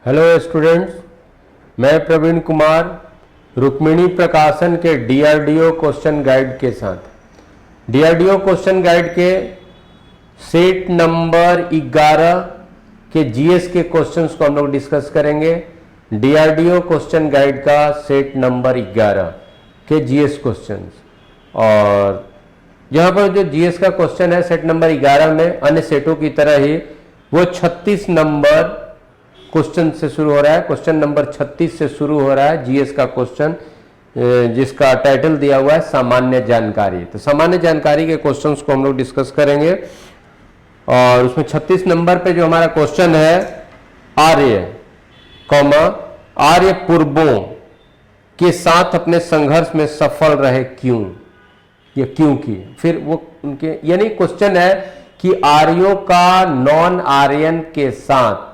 Hello students, मैं प्रवीण कुमार रुक्मिणी प्रकाशन के डीआरडीओ क्वेश्चन गाइड के साथ डीआरडीओ क्वेश्चन गाइड के सेट नंबर 11 के जीएस के क्वेश्चंस को हम लोग डिस्कस करेंगे। डीआरडीओ क्वेश्चन गाइड का सेट नंबर 11 के जीएस क्वेश्चंस, और यहाँ पर जो जीएस का क्वेश्चन है सेट नंबर 11 में अन्य सेटों की तरह ही वो 36 नंबर क्वेश्चन से शुरू हो रहा है। क्वेश्चन नंबर 36 से शुरू हो रहा है जीएस का क्वेश्चन, जिसका टाइटल दिया हुआ है सामान्य जानकारी। तो सामान्य जानकारी के क्वेश्चंस को हम लोग डिस्कस करेंगे, और उसमें 36 नंबर पे जो हमारा क्वेश्चन है आर्य पूर्वों के साथ अपने संघर्ष में सफल रहे क्यों, या क्यों किए। फिर वो उनके यानी क्वेश्चन है कि आर्यों का नॉन आर्यन के साथ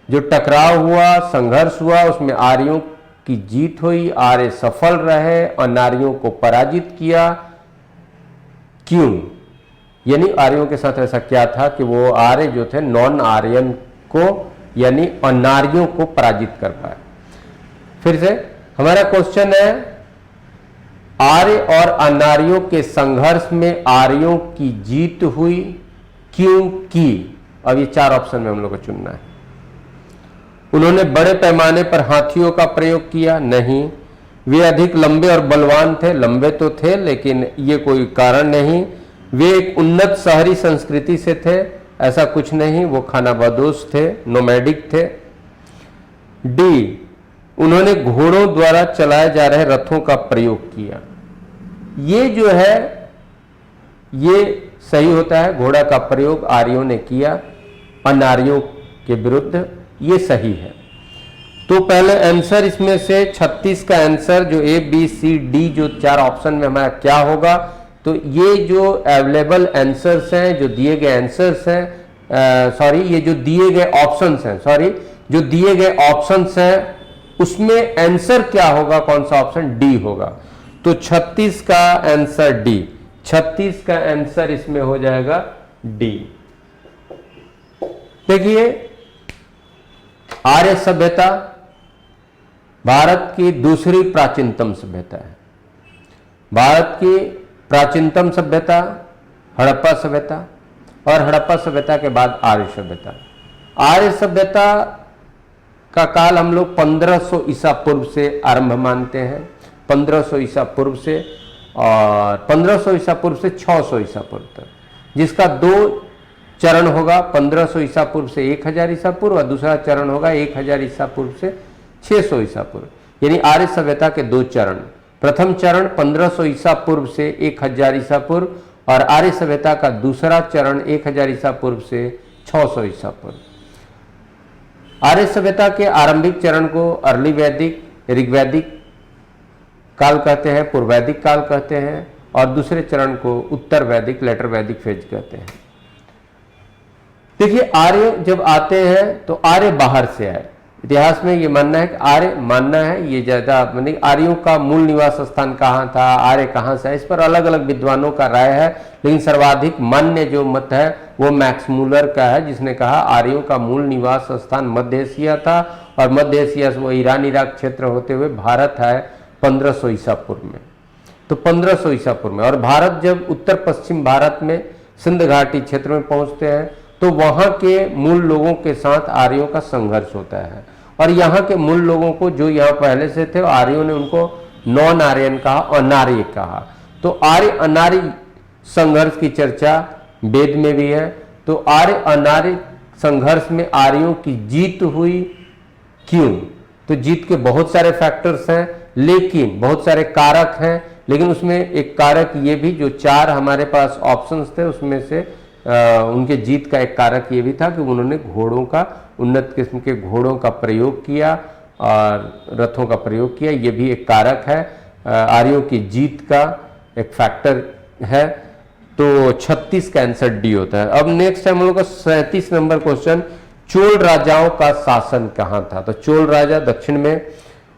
जो टकराव हुआ, संघर्ष हुआ, उसमें आर्यों की जीत हुई, आर्य सफल रहे और नारियों को पराजित किया क्यों। यानी आर्यों के साथ ऐसा क्या था कि वो आर्य जो थे नॉन आर्यन को यानी अनार्यों को पराजित कर पाए। फिर से हमारा क्वेश्चन है आर्य और अनार्यों के संघर्ष में आर्यों की जीत हुई क्यों की। अब ये 4 ऑप्शन में हम लोग को चुनना है। उन्होंने बड़े पैमाने पर हाथियों का प्रयोग किया, नहीं। वे अधिक लंबे और बलवान थे, लंबे तो थे लेकिन ये कोई कारण नहीं। वे एक उन्नत शहरी संस्कृति से थे, ऐसा कुछ नहीं, वो खानाबदोश थे, नोमैडिक थे। डी, उन्होंने घोड़ों द्वारा चलाए जा रहे रथों का प्रयोग किया। ये जो है ये सही होता है, घोड़ा का प्रयोग आर्यों ने किया अनार्यों के विरुद्ध, ये सही है। तो पहले आंसर इसमें से 36 का आंसर जो ए बी सी डी जो 4 ऑप्शन में हमारा क्या होगा, तो ये जो अवेलेबल आंसर्स हैं, जो दिए गए आंसर्स हैं, सॉरी ये जो दिए गए ऑप्शंस हैं, सॉरी जो दिए गए ऑप्शंस हैं उसमें आंसर क्या होगा, कौन सा ऑप्शन, डी होगा। तो 36 का आंसर डी, 36 का आंसर इसमें हो जाएगा डी। देखिए आर्य सभ्यता भारत की दूसरी प्राचीनतम सभ्यता है। भारत की प्राचीनतम सभ्यता हड़प्पा सभ्यता, और हड़प्पा सभ्यता के बाद आर्य सभ्यता। आर्य सभ्यता का काल हम लोग 1500 ईसा पूर्व से आरंभ मानते हैं, 1500 ईसा पूर्व से, और 1500 ईसा पूर्व से 600 ईसा पूर्व तक, जिसका 2 चरण होगा। 1500 ईसा पूर्व से 1000 ईसा पूर्व, और दूसरा चरण होगा 1000 ईसा पूर्व से 600 ईसा पूर्व। यानी आर्य सभ्यता के 2 चरण। प्रथम चरण 1500 ईसा पूर्व से 1000 ईसा पूर्व, और आर्य सभ्यता का दूसरा चरण 1000 ईसा पूर्व से 600 ईसा पूर्व। आर्य सभ्यता के आरंभिक चरण को अर्ली वैदिक, ऋग्वैदिक काल कहते हैं, पूर्व वैदिक काल कहते हैं, और दूसरे चरण को उत्तर वैदिक, लेटर वैदिक फेज कहते हैं। देखिए आर्य जब आते हैं तो आर्य बाहर से आए। इतिहास में ये मानना है कि आर्य मानना है, ये ज्यादा माने आर्यों का मूल निवास स्थान कहाँ था, आर्य कहाँ से है, इस पर अलग अलग विद्वानों का राय है। लेकिन सर्वाधिक मान्य जो मत है वो मैक्स मूलर का है, जिसने कहा आर्यों का मूल निवास स्थान मध्य एशिया था, और मध्य एशिया से वो ईरान इराक क्षेत्र होते हुए भारत है 1500 ईसा पूर्व में। तो 1500 ईसा पूर्व में, और भारत जब उत्तर पश्चिम भारत में सिंध घाटी क्षेत्र में पहुंचते हैं तो वहां के मूल लोगों के साथ आर्यों का संघर्ष होता है, और यहाँ के मूल लोगों को जो यहाँ पहले से थे आर्यों ने उनको नॉन आर्यन कहा, अनार्य कहा। तो आर्य अनार्य संघर्ष की चर्चा वेद में भी है। तो आर्य अनार्य संघर्ष में आर्यों की जीत हुई क्यों, तो जीत के बहुत सारे फैक्टर्स हैं, लेकिन बहुत सारे कारक हैं, लेकिन उसमें एक कारक ये भी, जो 4 हमारे पास ऑप्शंस थे उसमें से उनके जीत का एक कारक ये भी था कि उन्होंने घोड़ों का, उन्नत किस्म के घोड़ों का प्रयोग किया और रथों का प्रयोग किया, ये भी एक कारक है, आर्यों की जीत का एक फैक्टर है। तो 36 का आंसर डी होता है। अब नेक्स्ट है हम लोग का 37 नंबर क्वेश्चन, चोल राजाओं का शासन कहाँ था। तो चोल राजा दक्षिण में,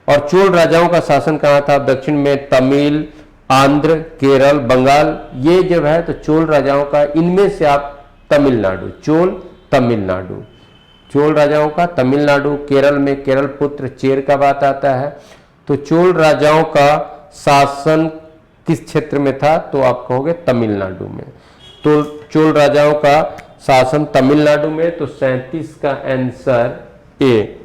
और चोल राजाओं का शासन कहाँ था, दक्षिण में तमिल, आंध्र, केरल, बंगाल, ये जब है तो चोल राजाओं का, इनमें से आप तमिलनाडु, चोल तमिलनाडु, चोल राजाओं का, तमिलनाडु, केरल में केरल पुत्र चेर का बात आता है। तो चोल राजाओं का शासन किस क्षेत्र में था, तो आप कहोगे तमिलनाडु में। तो चोल राजाओं का शासन तमिलनाडु में, तो 37 का आंसर ए।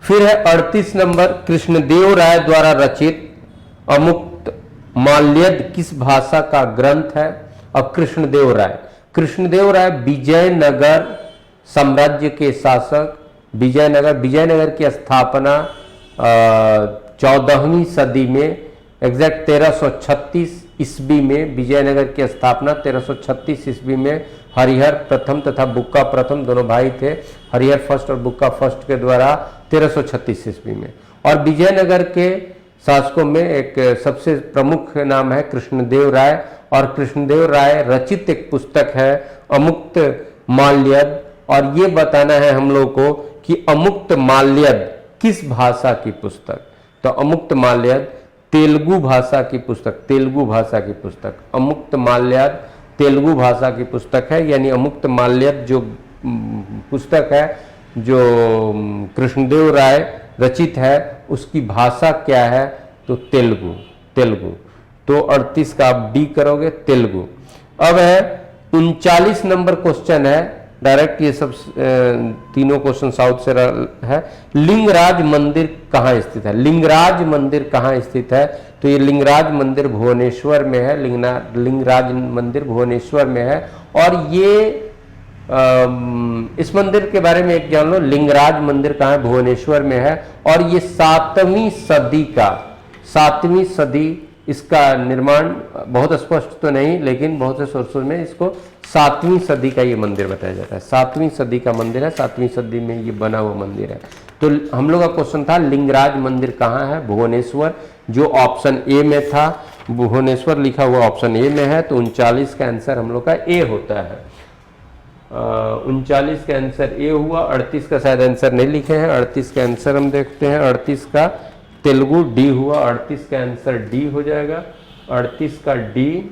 फिर है 38 नंबर, कृष्णदेव राय द्वारा रचित अमुक्त माल्यद किस भाषा का ग्रंथ है। अब कृष्णदेव राय विजयनगर साम्राज्य के शासक, विजयनगर की स्थापना 14वीं सदी में, एग्जैक्ट 1336 ईस्वी में विजयनगर की स्थापना 1336 ईस्वी में हरिहर प्रथम तथा बुक्का प्रथम, दोनों भाई थे, हरिहर फर्स्ट और बुक्का फर्स्ट के द्वारा 1336 ईस्वी में। और विजयनगर के शासकों में एक सबसे प्रमुख नाम है कृष्णदेव राय, और कृष्णदेव राय रचित एक पुस्तक है अमुक्त माल्यद, और ये बताना है हम लोग को कि अमुक्त माल्यद किस भाषा की पुस्तक। तो अमुक्त माल्यद तेलुगु भाषा की पुस्तक, अमुक्त माल्यद तेलुगु भाषा की पुस्तक है। यानी अमुक्त माल्यद जो पुस्तक है जो कृष्णदेव राय रचित है, उसकी भाषा क्या है, तो तेलुगु। तो 38 का आप डी करोगे, तेलुगु। अब है 39 नंबर क्वेश्चन है, डायरेक्ट ये सब तीनों क्वेश्चन साउथ से है। लिंगराज मंदिर कहाँ स्थित है, तो ये लिंगराज मंदिर भुवनेश्वर में है, लिंगराज मंदिर भुवनेश्वर में है। और ये इस मंदिर के बारे में एक जान लो, लिंगराज मंदिर कहाँ है, भुवनेश्वर में है। और ये 7वीं सदी इसका निर्माण, बहुत स्पष्ट तो नहीं लेकिन बहुत से सोर्सेज में इसको 7वीं सदी का ये मंदिर बताया जाता है। 7वीं सदी का मंदिर है, 7वीं सदी में ये बना हुआ मंदिर है। तो हम लोग का क्वेश्चन था लिंगराज मंदिर कहाँ है, भुवनेश्वर, जो ऑप्शन ए में था। भुवनेश्वर लिखा हुआ ऑप्शन ए में है, तो 39 का आंसर हम लोग का ए होता है। 39 का आंसर ए हुआ। 38 का शायद आंसर नहीं लिखे हैं, 38 का आंसर हम देखते हैं। 38 का तेलुगु डी हुआ, 38 का आंसर डी हो जाएगा, 38 का डी,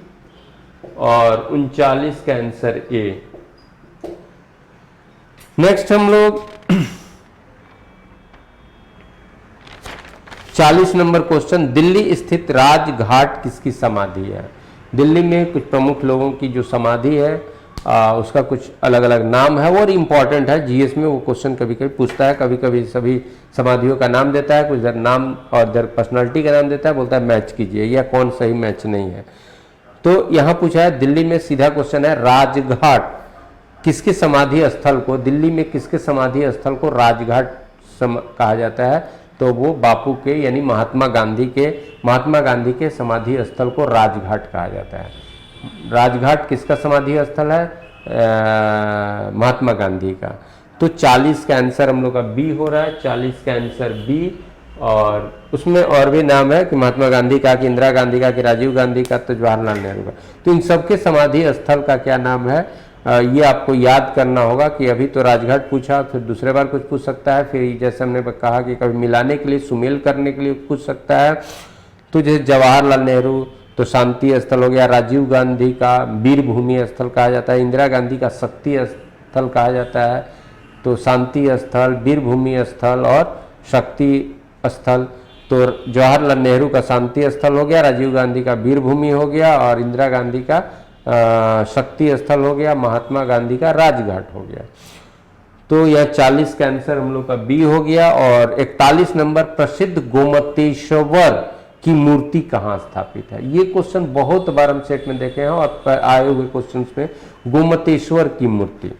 और 39 का आंसर ए। नेक्स्ट हम लोग 40 नंबर क्वेश्चन, दिल्ली स्थित राजघाट किसकी समाधि है। दिल्ली में कुछ प्रमुख लोगों की जो समाधि है उसका कुछ अलग अलग नाम है, और इम्पॉर्टेंट है, जीएस में वो क्वेश्चन कभी कभी पूछता है, कभी कभी सभी समाधियों का नाम देता है, कुछ इधर नाम और इधर पर्सनालिटी का नाम देता है, बोलता है मैच कीजिए, या कौन सही मैच नहीं है। तो यहाँ पूछा है दिल्ली में, सीधा क्वेश्चन है, राजघाट किसके समाधि स्थल को, दिल्ली में किसके समाधि स्थल को राजघाट कहा जाता है, तो वो बापू के यानी महात्मा गांधी के समाधि स्थल को राजघाट कहा जाता है। राजघाट किसका समाधि स्थल है, महात्मा गांधी का। तो 40 का आंसर हम लोग का बी हो रहा है, 40 का आंसर बी। और उसमें और भी नाम है कि महात्मा गांधी का, कि इंदिरा गांधी का, कि राजीव गांधी का, तो जवाहरलाल नेहरू का। तो इन सबके समाधि स्थल का क्या नाम है, ये आपको याद करना होगा। कि अभी तो राजघाट पूछा, फिर दूसरे बार कुछ पूछ सकता है, फिर जैसे हमने कहा कि कभी मिलाने के लिए, सुमेल करने के लिए पूछ सकता है। तो जैसे जवाहरलाल नेहरू तो शांति स्थल हो गया, राजीव गांधी का वीर भूमि स्थल कहा जाता है, इंदिरा गांधी का शक्ति स्थल कहा जाता है, तो शांति स्थल, वीर भूमि स्थल और शक्ति स्थल। तो जवाहरलाल नेहरू का शांति स्थल हो गया, राजीव गांधी का वीर भूमि हो गया, और इंदिरा गांधी का शक्ति स्थल हो गया, महात्मा गांधी का राजघाट हो गया। तो यह 40 का आंसर हम लोग का बी हो गया। और 41 नंबर, प्रसिद्ध गोमतेश्वर की मूर्ति कहाँ स्थापित है। ये क्वेश्चन बहुत बार हम सेट में देखे हैं, और आए हुए क्वेश्चंस में गोमतेश्वर की मूर्ति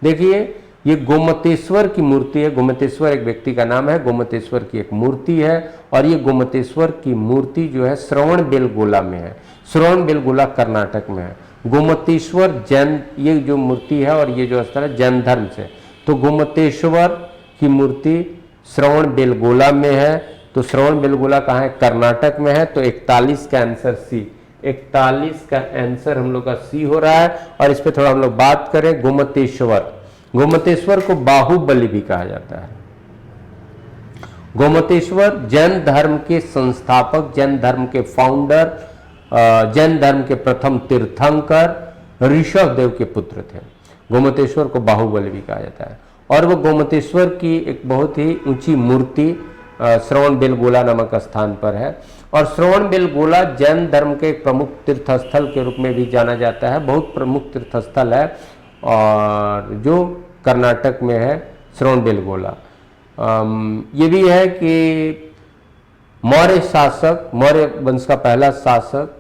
देखिए, ये गोमतेश्वर की मूर्ति है। गोमतेश्वर एक व्यक्ति का नाम है, गोमतेश्वर की एक मूर्ति है, और ये गोमतेश्वर की मूर्ति जो है श्रवणबेलगोला में है, श्रवणबेलगोला कर्नाटक में है। गोमतेश्वर जैन, ये जो मूर्ति है और ये जो स्थल है जैन धर्म से, तो गोमतेश्वर की मूर्ति श्रवणबेलगोला में है। तो श्रवणबेलगोला कहाँ है, कर्नाटक में है। तो 41 का आंसर सी, 41 का आंसर हम लोग का सी हो रहा है। और इस पे थोड़ा हम लोग बात करें, गोमतेश्वर को बाहुबली भी कहा जाता है। गोमतेश्वर जैन धर्म के संस्थापक, जैन धर्म के फाउंडर, जैन धर्म के प्रथम तीर्थंकर ऋषभ देव के पुत्र थे। गोमतेश्वर को बाहुबली भी कहा जाता है। और वो गोमतेश्वर की एक बहुत ही ऊंची मूर्ति श्रवणबेलगोला नामक स्थान पर है। और श्रवणबेलगोला जैन धर्म के एक प्रमुख तीर्थस्थल के रूप में भी जाना जाता है, बहुत प्रमुख तीर्थस्थल है, और जो कर्नाटक में है श्रवणबेलगोला। ये भी है कि मौर्य शासक, मौर्य वंश का पहला शासक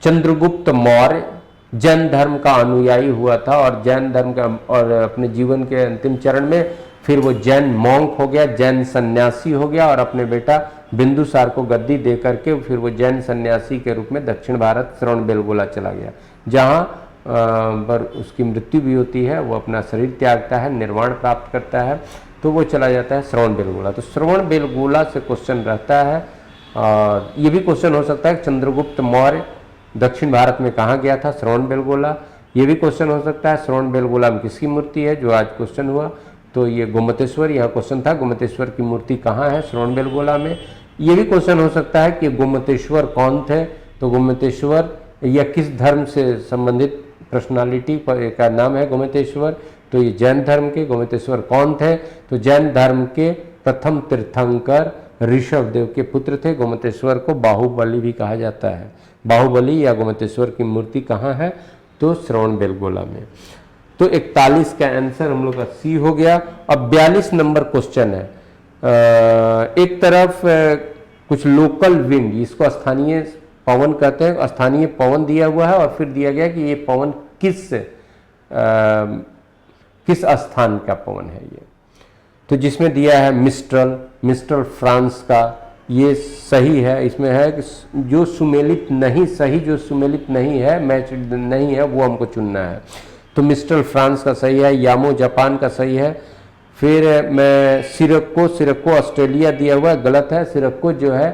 चंद्रगुप्त मौर्य जैन धर्म का अनुयायी हुआ था, और जैन धर्म का, और अपने जीवन के अंतिम चरण में फिर वो जैन मॉन्क हो गया, जैन सन्यासी हो गया, और अपने बेटा बिंदुसार को गद्दी दे करके फिर वो जैन सन्यासी के रूप में दक्षिण भारत श्रवणबेलगोला चला गया, जहाँ पर उसकी मृत्यु भी होती है, वो अपना शरीर त्यागता है, निर्वाण प्राप्त करता है, तो वो चला जाता है श्रवणबेलगोला। तो श्रवणबेलगोला से क्वेश्चन रहता है, और ये भी क्वेश्चन हो सकता है चंद्रगुप्त मौर्य दक्षिण भारत में कहाँ गया था, श्रवणबेलगोला। ये भी क्वेश्चन हो सकता है श्रवणबेलगोला में किसकी मूर्ति है, जो आज क्वेश्चन हुआ, तो ये गोमतेश्वर, यहाँ क्वेश्चन था गोमतेश्वर की मूर्ति कहाँ है, श्रवणबेलगोला में। ये भी क्वेश्चन हो सकता है कि गोमतेश्वर कौन थे, तो गोमतेश्वर या किस धर्म से संबंधित पर्सनालिटी का नाम है गोमतेश्वर, तो ये जैन धर्म के गोमतेश्वर कौन थे, तो जैन धर्म के प्रथम तीर्थंकर ऋषभदेव के पुत्र थे। गोमतेश्वर को बाहुबली भी कहा जाता है। बाहुबली या गोमतेश्वर की मूर्ति कहाँ है, तो श्रवणबेलगोला में। तो 41 का आंसर हम लोग का सी हो गया। अब 42 नंबर क्वेश्चन है। एक तरफ कुछ लोकल विंड, इसको स्थानीय पवन कहते हैं, स्थानीय पवन दिया हुआ है, और फिर दिया गया कि ये पवन किस स्थान का पवन है ये, तो जिसमें दिया है मिस्ट्रल, मिस्ट्रल फ्रांस का, ये सही है। इसमें है कि जो सुमेलित नहीं, सही जो सुमेलित नहीं है, मैच नहीं है, वो हमको चुनना है। तो मिस्ट्रल फ्रांस का सही है, यामो जापान का सही है। फिर मैं सिरक्को ऑस्ट्रेलिया दिया हुआ है, गलत है। सिरक्को जो है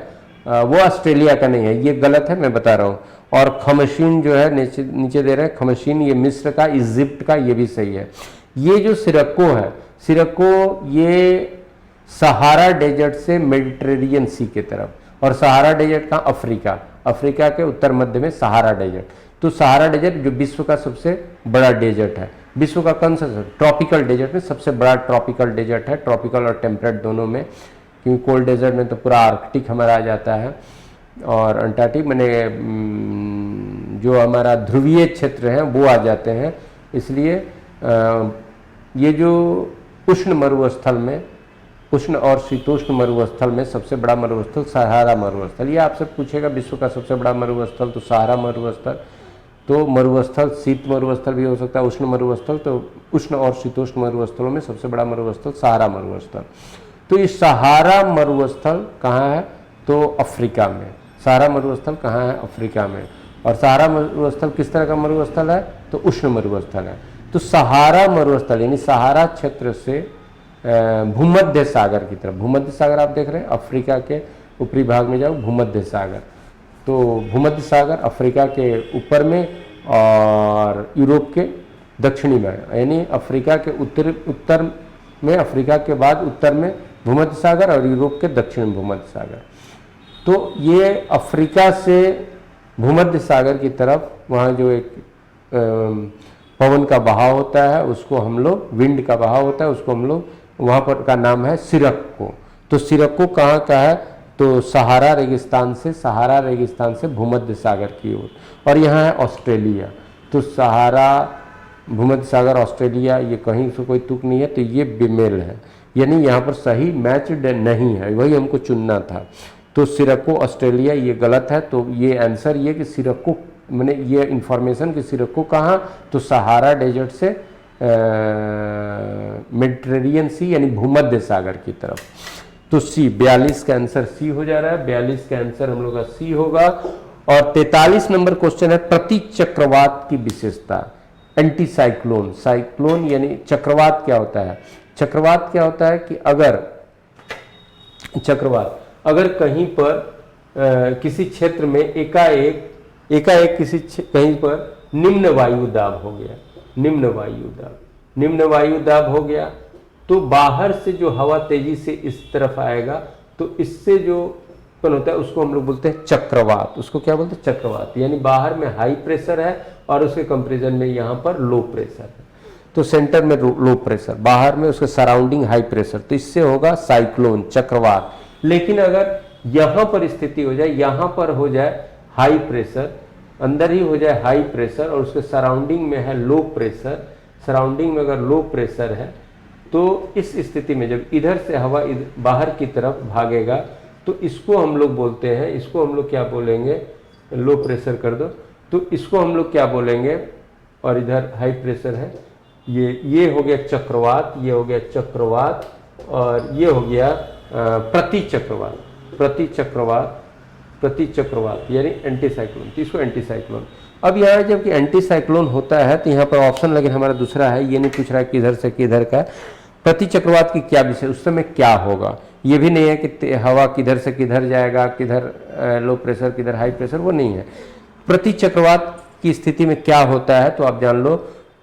वो ऑस्ट्रेलिया का नहीं है, ये गलत है, मैं बता रहा हूँ। और खमशीन जो है नीचे दे रहे हैं, खमशीन ये मिस्र का, इजिप्ट का, ये भी सही है। ये जो सिरक्को है, सिरक्को ये सहारा डेजर्ट से मेडिटेरेनियन सी की तरफ, और सहारा डेजर्ट का अफ्रीका के उत्तर मध्य में सहारा डेजर्ट। तो सहारा डेजर्ट जो विश्व का सबसे बड़ा डेजर्ट है, विश्व का कौन सा, ट्रॉपिकल डेजर्ट में सबसे बड़ा ट्रॉपिकल डेजर्ट है, ट्रॉपिकल और टेम्परेट दोनों में, क्योंकि कोल्ड डेजर्ट में तो पूरा आर्कटिक हमारा आ जाता है, और अंटार्कटिक मैंने जो हमारा ध्रुवीय क्षेत्र है वो आ जाते हैं। इसलिए ये जो उष्ण मरुस्थल में, उष्ण और शीतोष्ण मरुस्थल में सबसे बड़ा मरुस्थल सहारा मरुस्थल, ये आपसे पूछेगा विश्व का सबसे बड़ा मरुस्थल, तो सहारा मरुस्थल। तो मरुस्थल शीत मरुस्थल भी हो सकता है, उष्ण मरुस्थल, तो उष्ण और शीतोष्ण मरुस्थलों में सबसे बड़ा मरुस्थल सहारा मरुस्थल। तो ये सहारा मरुस्थल कहाँ है, तो अफ्रीका में। सहारा मरुस्थल कहाँ है, अफ्रीका में। और सहारा मरुस्थल किस तरह का मरुस्थल है, तो उष्ण मरुस्थल है। तो सहारा मरुस्थल यानी सहारा क्षेत्र से भूमध्य सागर की तरफ, भूमध्य सागर आप देख रहे हैं, अफ्रीका के ऊपरी भाग में जाओ, भूमध्य सागर, तो भूमध्य सागर अफ्रीका के ऊपर में और यूरोप के दक्षिणी में, यानी अफ्रीका के उत्तर में, अफ्रीका के बाद उत्तर में भूमध्य सागर और यूरोप के दक्षिण में भूमध्य सागर। तो ये अफ्रीका से भूमध्य सागर की तरफ वहाँ जो एक पवन का बहाव होता है, उसको हम लोग, विंड का बहाव होता है, उसको हम लोग, वहाँ पर का नाम है सिरक्को। तो सिरक्को कहाँ का है, तो सहारा रेगिस्तान से भूमध्य सागर की ओर, और यहाँ है ऑस्ट्रेलिया। तो सहारा, भूमध्य सागर, ऑस्ट्रेलिया, ये कहीं से कोई तुक नहीं है, तो ये बेमेल है, यानी यहाँ पर सही मैच्ड नहीं है, वही हमको चुनना था। तो सिरक्को ऑस्ट्रेलिया ये गलत है। तो ये आंसर ये कि सिरक्को, मैंने ये इंफॉर्मेशन कि सिरक्को कहाँ, तो सहारा डेजर्ट से मेडिटेरेनियन सी यानी भूमध्य सागर की तरफ। तो सी, 42 का आंसर सी हो जा रहा है, 42 का आंसर हम लोग का सी होगा। और 43 नंबर क्वेश्चन है प्रति चक्रवात की विशेषता, एंटी साइक्लोन। साइक्लोन यानी चक्रवात क्या होता है, चक्रवात क्या होता है कि अगर कहीं पर किसी क्षेत्र में एकाएक किसी कहीं पर निम्न वायु दाब हो गया, निम्न वायु दाब हो गया, तो बाहर से जो हवा तेजी से इस तरफ आएगा, तो इससे जो उत्पन्न होता है उसको हम लोग बोलते हैं चक्रवात। उसको क्या बोलते हैं, चक्रवात। यानी बाहर में हाई प्रेशर है और उसके कंपेरिजन में यहाँ पर लो प्रेशर है। तो सेंटर में लो प्रेशर, बाहर में उसके सराउंडिंग हाई प्रेशर, तो इससे होगा साइक्लोन, चक्रवात। लेकिन अगर यहां पर स्थिति हो जाए, यहां पर हो जाए हाई प्रेशर, अंदर ही हो जाए हाई प्रेशर और उसके सराउंडिंग में है लो प्रेशर, सराउंडिंग में अगर लो प्रेशर है, तो इस स्थिति में जब इधर से हवा बाहर की तरफ भागेगा तो इसको हम लोग बोलते हैं, इसको हम लोग क्या बोलेंगे, लो प्रेशर कर दो, तो इसको हम लोग क्या बोलेंगे, और इधर हाई प्रेशर है, ये हो गया चक्रवात, ये हो गया चक्रवात, और ये हो गया प्रति चक्रवात, प्रति चक्रवात, प्रति चक्रवात यानी एंटी साइक्लोन, तो इसको एंटी साइक्लोन। अब यहाँ जबकि एंटी साइक्लोन होता है तो यहाँ पर ऑप्शन लेकिन हमारा दूसरा है, ये नहीं पूछ रहा है किधर से किधर का। प्रति चक्रवात की क्या विषय, उस समय क्या होगा, ये भी नहीं है कि हवा किधर से किधर जाएगा, किधर लो प्रेशर किधर हाई प्रेशर, वो नहीं है। प्रति चक्रवात की स्थिति में क्या होता है तो आप जान लो,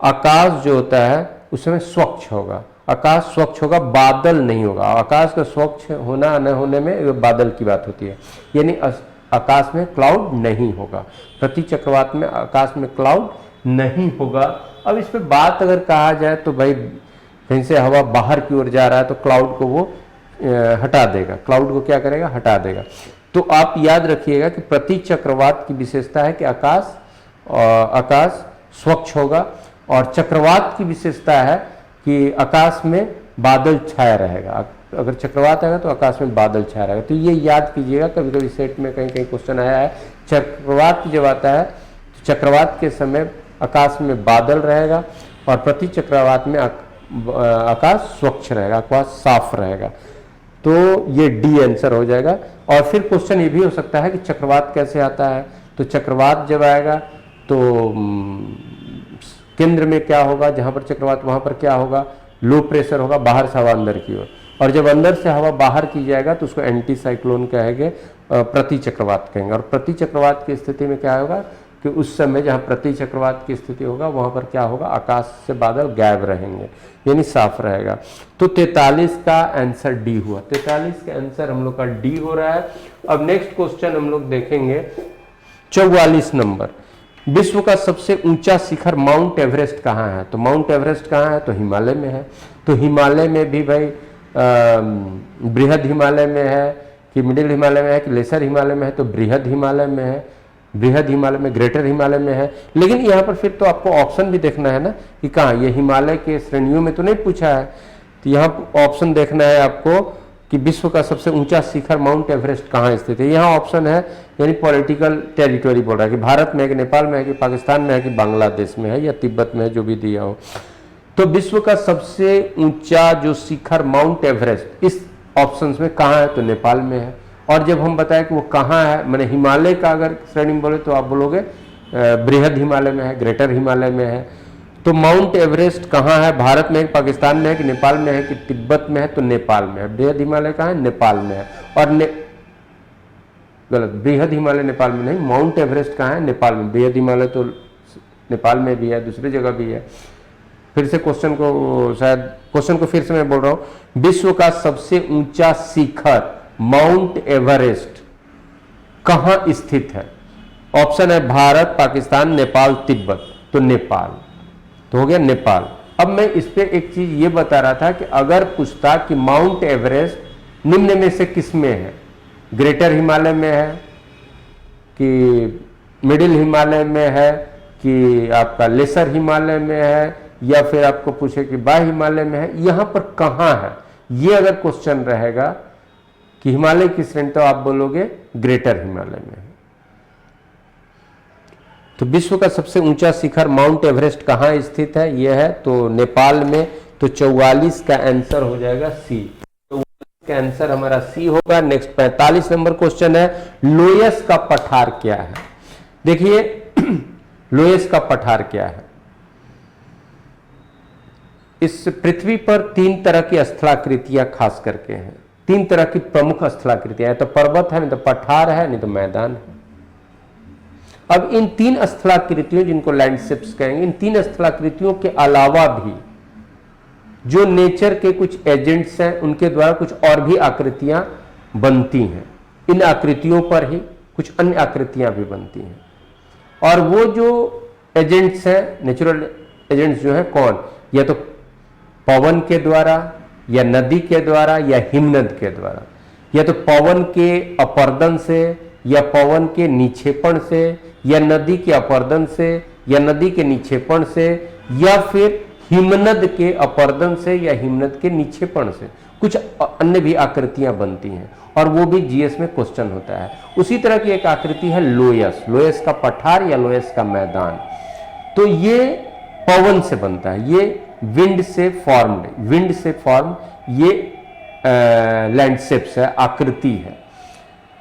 आकाश जो होता है उस समय स्वच्छ होगा, आकाश स्वच्छ होगा, बादल नहीं होगा। आकाश का स्वच्छ होना न होने में बादल की बात होती है, यानी आकाश में क्लाउड नहीं होगा। प्रति चक्रवात में आकाश में क्लाउड नहीं होगा। अब इस पे बात अगर कहा जाए तो भाई कहीं से हवा बाहर की ओर जा रहा है तो क्लाउड को वो हटा देगा, क्लाउड को क्या करेगा, हटा देगा। तो आप याद रखिएगा कि प्रति चक्रवात की विशेषता है कि आकाश स्वच्छ होगा, और चक्रवात की विशेषता है कि आकाश में बादल छाया रहेगा। अगर चक्रवात आएगा तो आकाश में बादल छाया रहेगा। तो ये याद कीजिएगा, कभी कभी सेट में कहीं कहीं क्वेश्चन आया है, चक्रवात जब आता है तो चक्रवात के समय आकाश में बादल रहेगा और प्रति चक्रवात में आकाश स्वच्छ रहेगा, आकाश साफ रहेगा। तो ये डी आंसर हो जाएगा। और फिर क्वेश्चन ये भी हो सकता है कि चक्रवात कैसे आता है, तो चक्रवात जब आएगा तो केंद्र में क्या होगा, जहां पर चक्रवात वहां पर क्या होगा, लो प्रेशर होगा, बाहर से हवा अंदर की ओर, और जब अंदर से हवा बाहर की जाएगा तो उसको एंटी साइक्लोन कहेंगे, प्रति चक्रवात कहेंगे। और प्रति चक्रवात की स्थिति में क्या होगा कि उस समय जहां प्रति चक्रवात की स्थिति होगा वहां पर क्या होगा, आकाश से बादल गायब रहेंगे, यानी साफ रहेगा। तो 43 का आंसर डी हुआ, 43 का आंसर हम लोग का डी हो रहा है। अब नेक्स्ट क्वेश्चन हम लोग देखेंगे 44 नंबर। विश्व का सबसे ऊंचा शिखर माउंट एवरेस्ट कहाँ है, तो माउंट एवरेस्ट कहाँ है, तो हिमालय में है। तो हिमालय में भी भाई बृहद हिमालय में है कि मिडिल हिमालय में है कि लेसर हिमालय में है, तो बृहद हिमालय में है, बृहद हिमालय में, ग्रेटर हिमालय में है। लेकिन यहाँ पर फिर तो आपको ऑप्शन भी देखना है ना कि कहाँ, ये हिमालय के श्रेणियों में तो नहीं पूछा है, तो यहाँ ऑप्शन देखना है आपको कि विश्व का सबसे ऊंचा शिखर माउंट एवरेस्ट कहाँ स्थित है। यहाँ ऑप्शन है, यानी पॉलिटिकल टेरिटोरी बोल रहा है कि भारत में है कि नेपाल में है कि पाकिस्तान में है कि बांग्लादेश में है या तिब्बत में है, जो भी दिया हो। तो विश्व का सबसे ऊंचा जो शिखर माउंट एवरेस्ट इस ऑप्शंस में कहाँ है, तो नेपाल में है। और जब हम बताएं कि वो कहाँ है, मैंने हिमालय का अगर श्रेणी में बोले तो आप बोलोगे बृहद हिमालय में है, ग्रेटर हिमालय में है। तो माउंट एवरेस्ट कहाँ है, भारत में है, पाकिस्तान में है कि नेपाल में है कि तिब्बत में है, तो नेपाल में है। बृहद हिमालय कहाँ है, नेपाल में है। और गलत, बृहद हिमालय नेपाल में नहीं, माउंट एवरेस्ट कहाँ है, नेपाल में। बृहद हिमालय तो नेपाल में भी है, दूसरी जगह भी है। फिर से क्वेश्चन को, शायद क्वेश्चन को फिर से मैं बोल रहा हूं, विश्व का सबसे ऊंचा शिखर माउंट एवरेस्ट कहां स्थित है। ऑप्शन है भारत, पाकिस्तान, नेपाल, तिब्बत, तो नेपाल, तो हो गया नेपाल। अब मैं इस पे एक चीज ये बता रहा था कि अगर पूछता कि माउंट एवरेस्ट निम्न में से किस में है, ग्रेटर हिमालय में है कि मिडिल हिमालय में है कि आपका लेसर हिमालय में है, या फिर आपको पूछे कि बाह्य हिमालय में है, यहां पर कहां है, ये अगर क्वेश्चन रहेगा कि हिमालय की श्रेणी, तो आप बोलोगे ग्रेटर हिमालय में है। तो विश्व का सबसे ऊंचा शिखर माउंट एवरेस्ट कहां स्थित है, यह है तो नेपाल में। तो 44 का आंसर हो जाएगा सी, 44 का आंसर हमारा सी होगा। नेक्स्ट 45 नंबर क्वेश्चन है, लोयस का पठार क्या है। देखिए लोयस का पठार क्या है। इस पृथ्वी पर 3 तरह की स्थलाकृतियां खास करके हैं, 3 तरह की प्रमुख स्थलाकृतियां हैं, तो पर्वत है, नहीं तो पठार है, नहीं तो मैदान है। अब इन 3 स्थलाकृतियों, जिनको लैंडशिप्स कहेंगे, इन 3 स्थलाकृतियों के अलावा भी जो नेचर के कुछ एजेंट्स हैं उनके द्वारा कुछ और भी आकृतियां बनती हैं। इन आकृतियों पर ही कुछ अन्य आकृतियां भी बनती हैं। और वो जो एजेंट्स हैं, नेचुरल एजेंट्स जो है कौन, या तो पवन के द्वारा, या नदी के द्वारा, या हिमनद के द्वारा, या तो पवन के अपर्दन से, या पवन के निक्षेपण से, या नदी के अपर्दन से, या नदी के निक्षेपण से, या फिर हिमनद के अपर्दन से या हिमनद के निक्षेपण से। कुछ अन्य भी आकृतियां बनती हैं और वो भी जीएस में क्वेश्चन होता है। उसी तरह की एक आकृति है लोयस, लोयस का पठार या लोयस का मैदान। तो ये पवन से बनता है, ये विंड से फॉर्म ये लैंडस्केप्स है, आकृति है।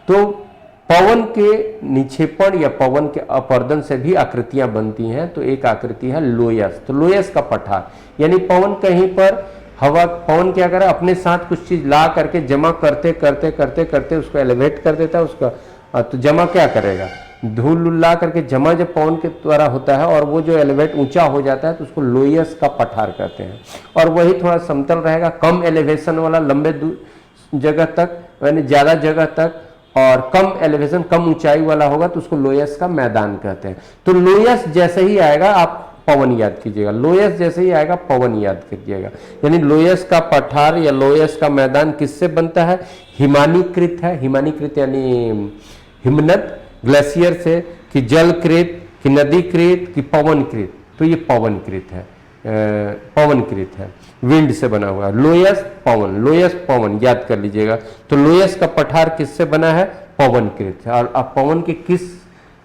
तो पवन के निक्षेपण या पवन के अपर्दन से भी आकृतियां बनती हैं। तो एक आकृति है लोयस। तो लोयस का पठार यानी पवन कहीं पर पवन क्या करे, अपने साथ कुछ चीज ला करके जमा करते करते करते करते उसको एलिवेट कर देता है उसका। तो जमा क्या करेगा, धूल ला करके जमा जब पवन के द्वारा होता है और वो जो एलिवेट ऊंचा हो जाता है तो उसको लोयस का पठार कहते हैं। और वही थोड़ा समतल रहेगा, कम एलिवेशन वाला, लंबे जगह तक यानी ज्यादा जगह तक, और कम एलिवेशन कम ऊंचाई वाला होगा तो उसको लोयस का मैदान कहते हैं। तो लोयस जैसे ही आएगा आप पवन याद कीजिएगा, लोयस जैसे ही आएगा पवन याद कीजिएगा। यानी लोयस का पठार या लोयस का मैदान किससे बनता है, हिमानीकृत है। हिमानीकृत यानी हिमनद, ग्लेशियर से, कि जलकृत, कि नदीकृत, कि पवनकृत। तो ये पवनकृत है, पवनकृत है, विंड से बना हुआ है। लोयस पवन, लोयस पवन याद कर लीजिएगा। तो लोयस का पठार किससे बना है, पवनकृत है। और अब पवन के किस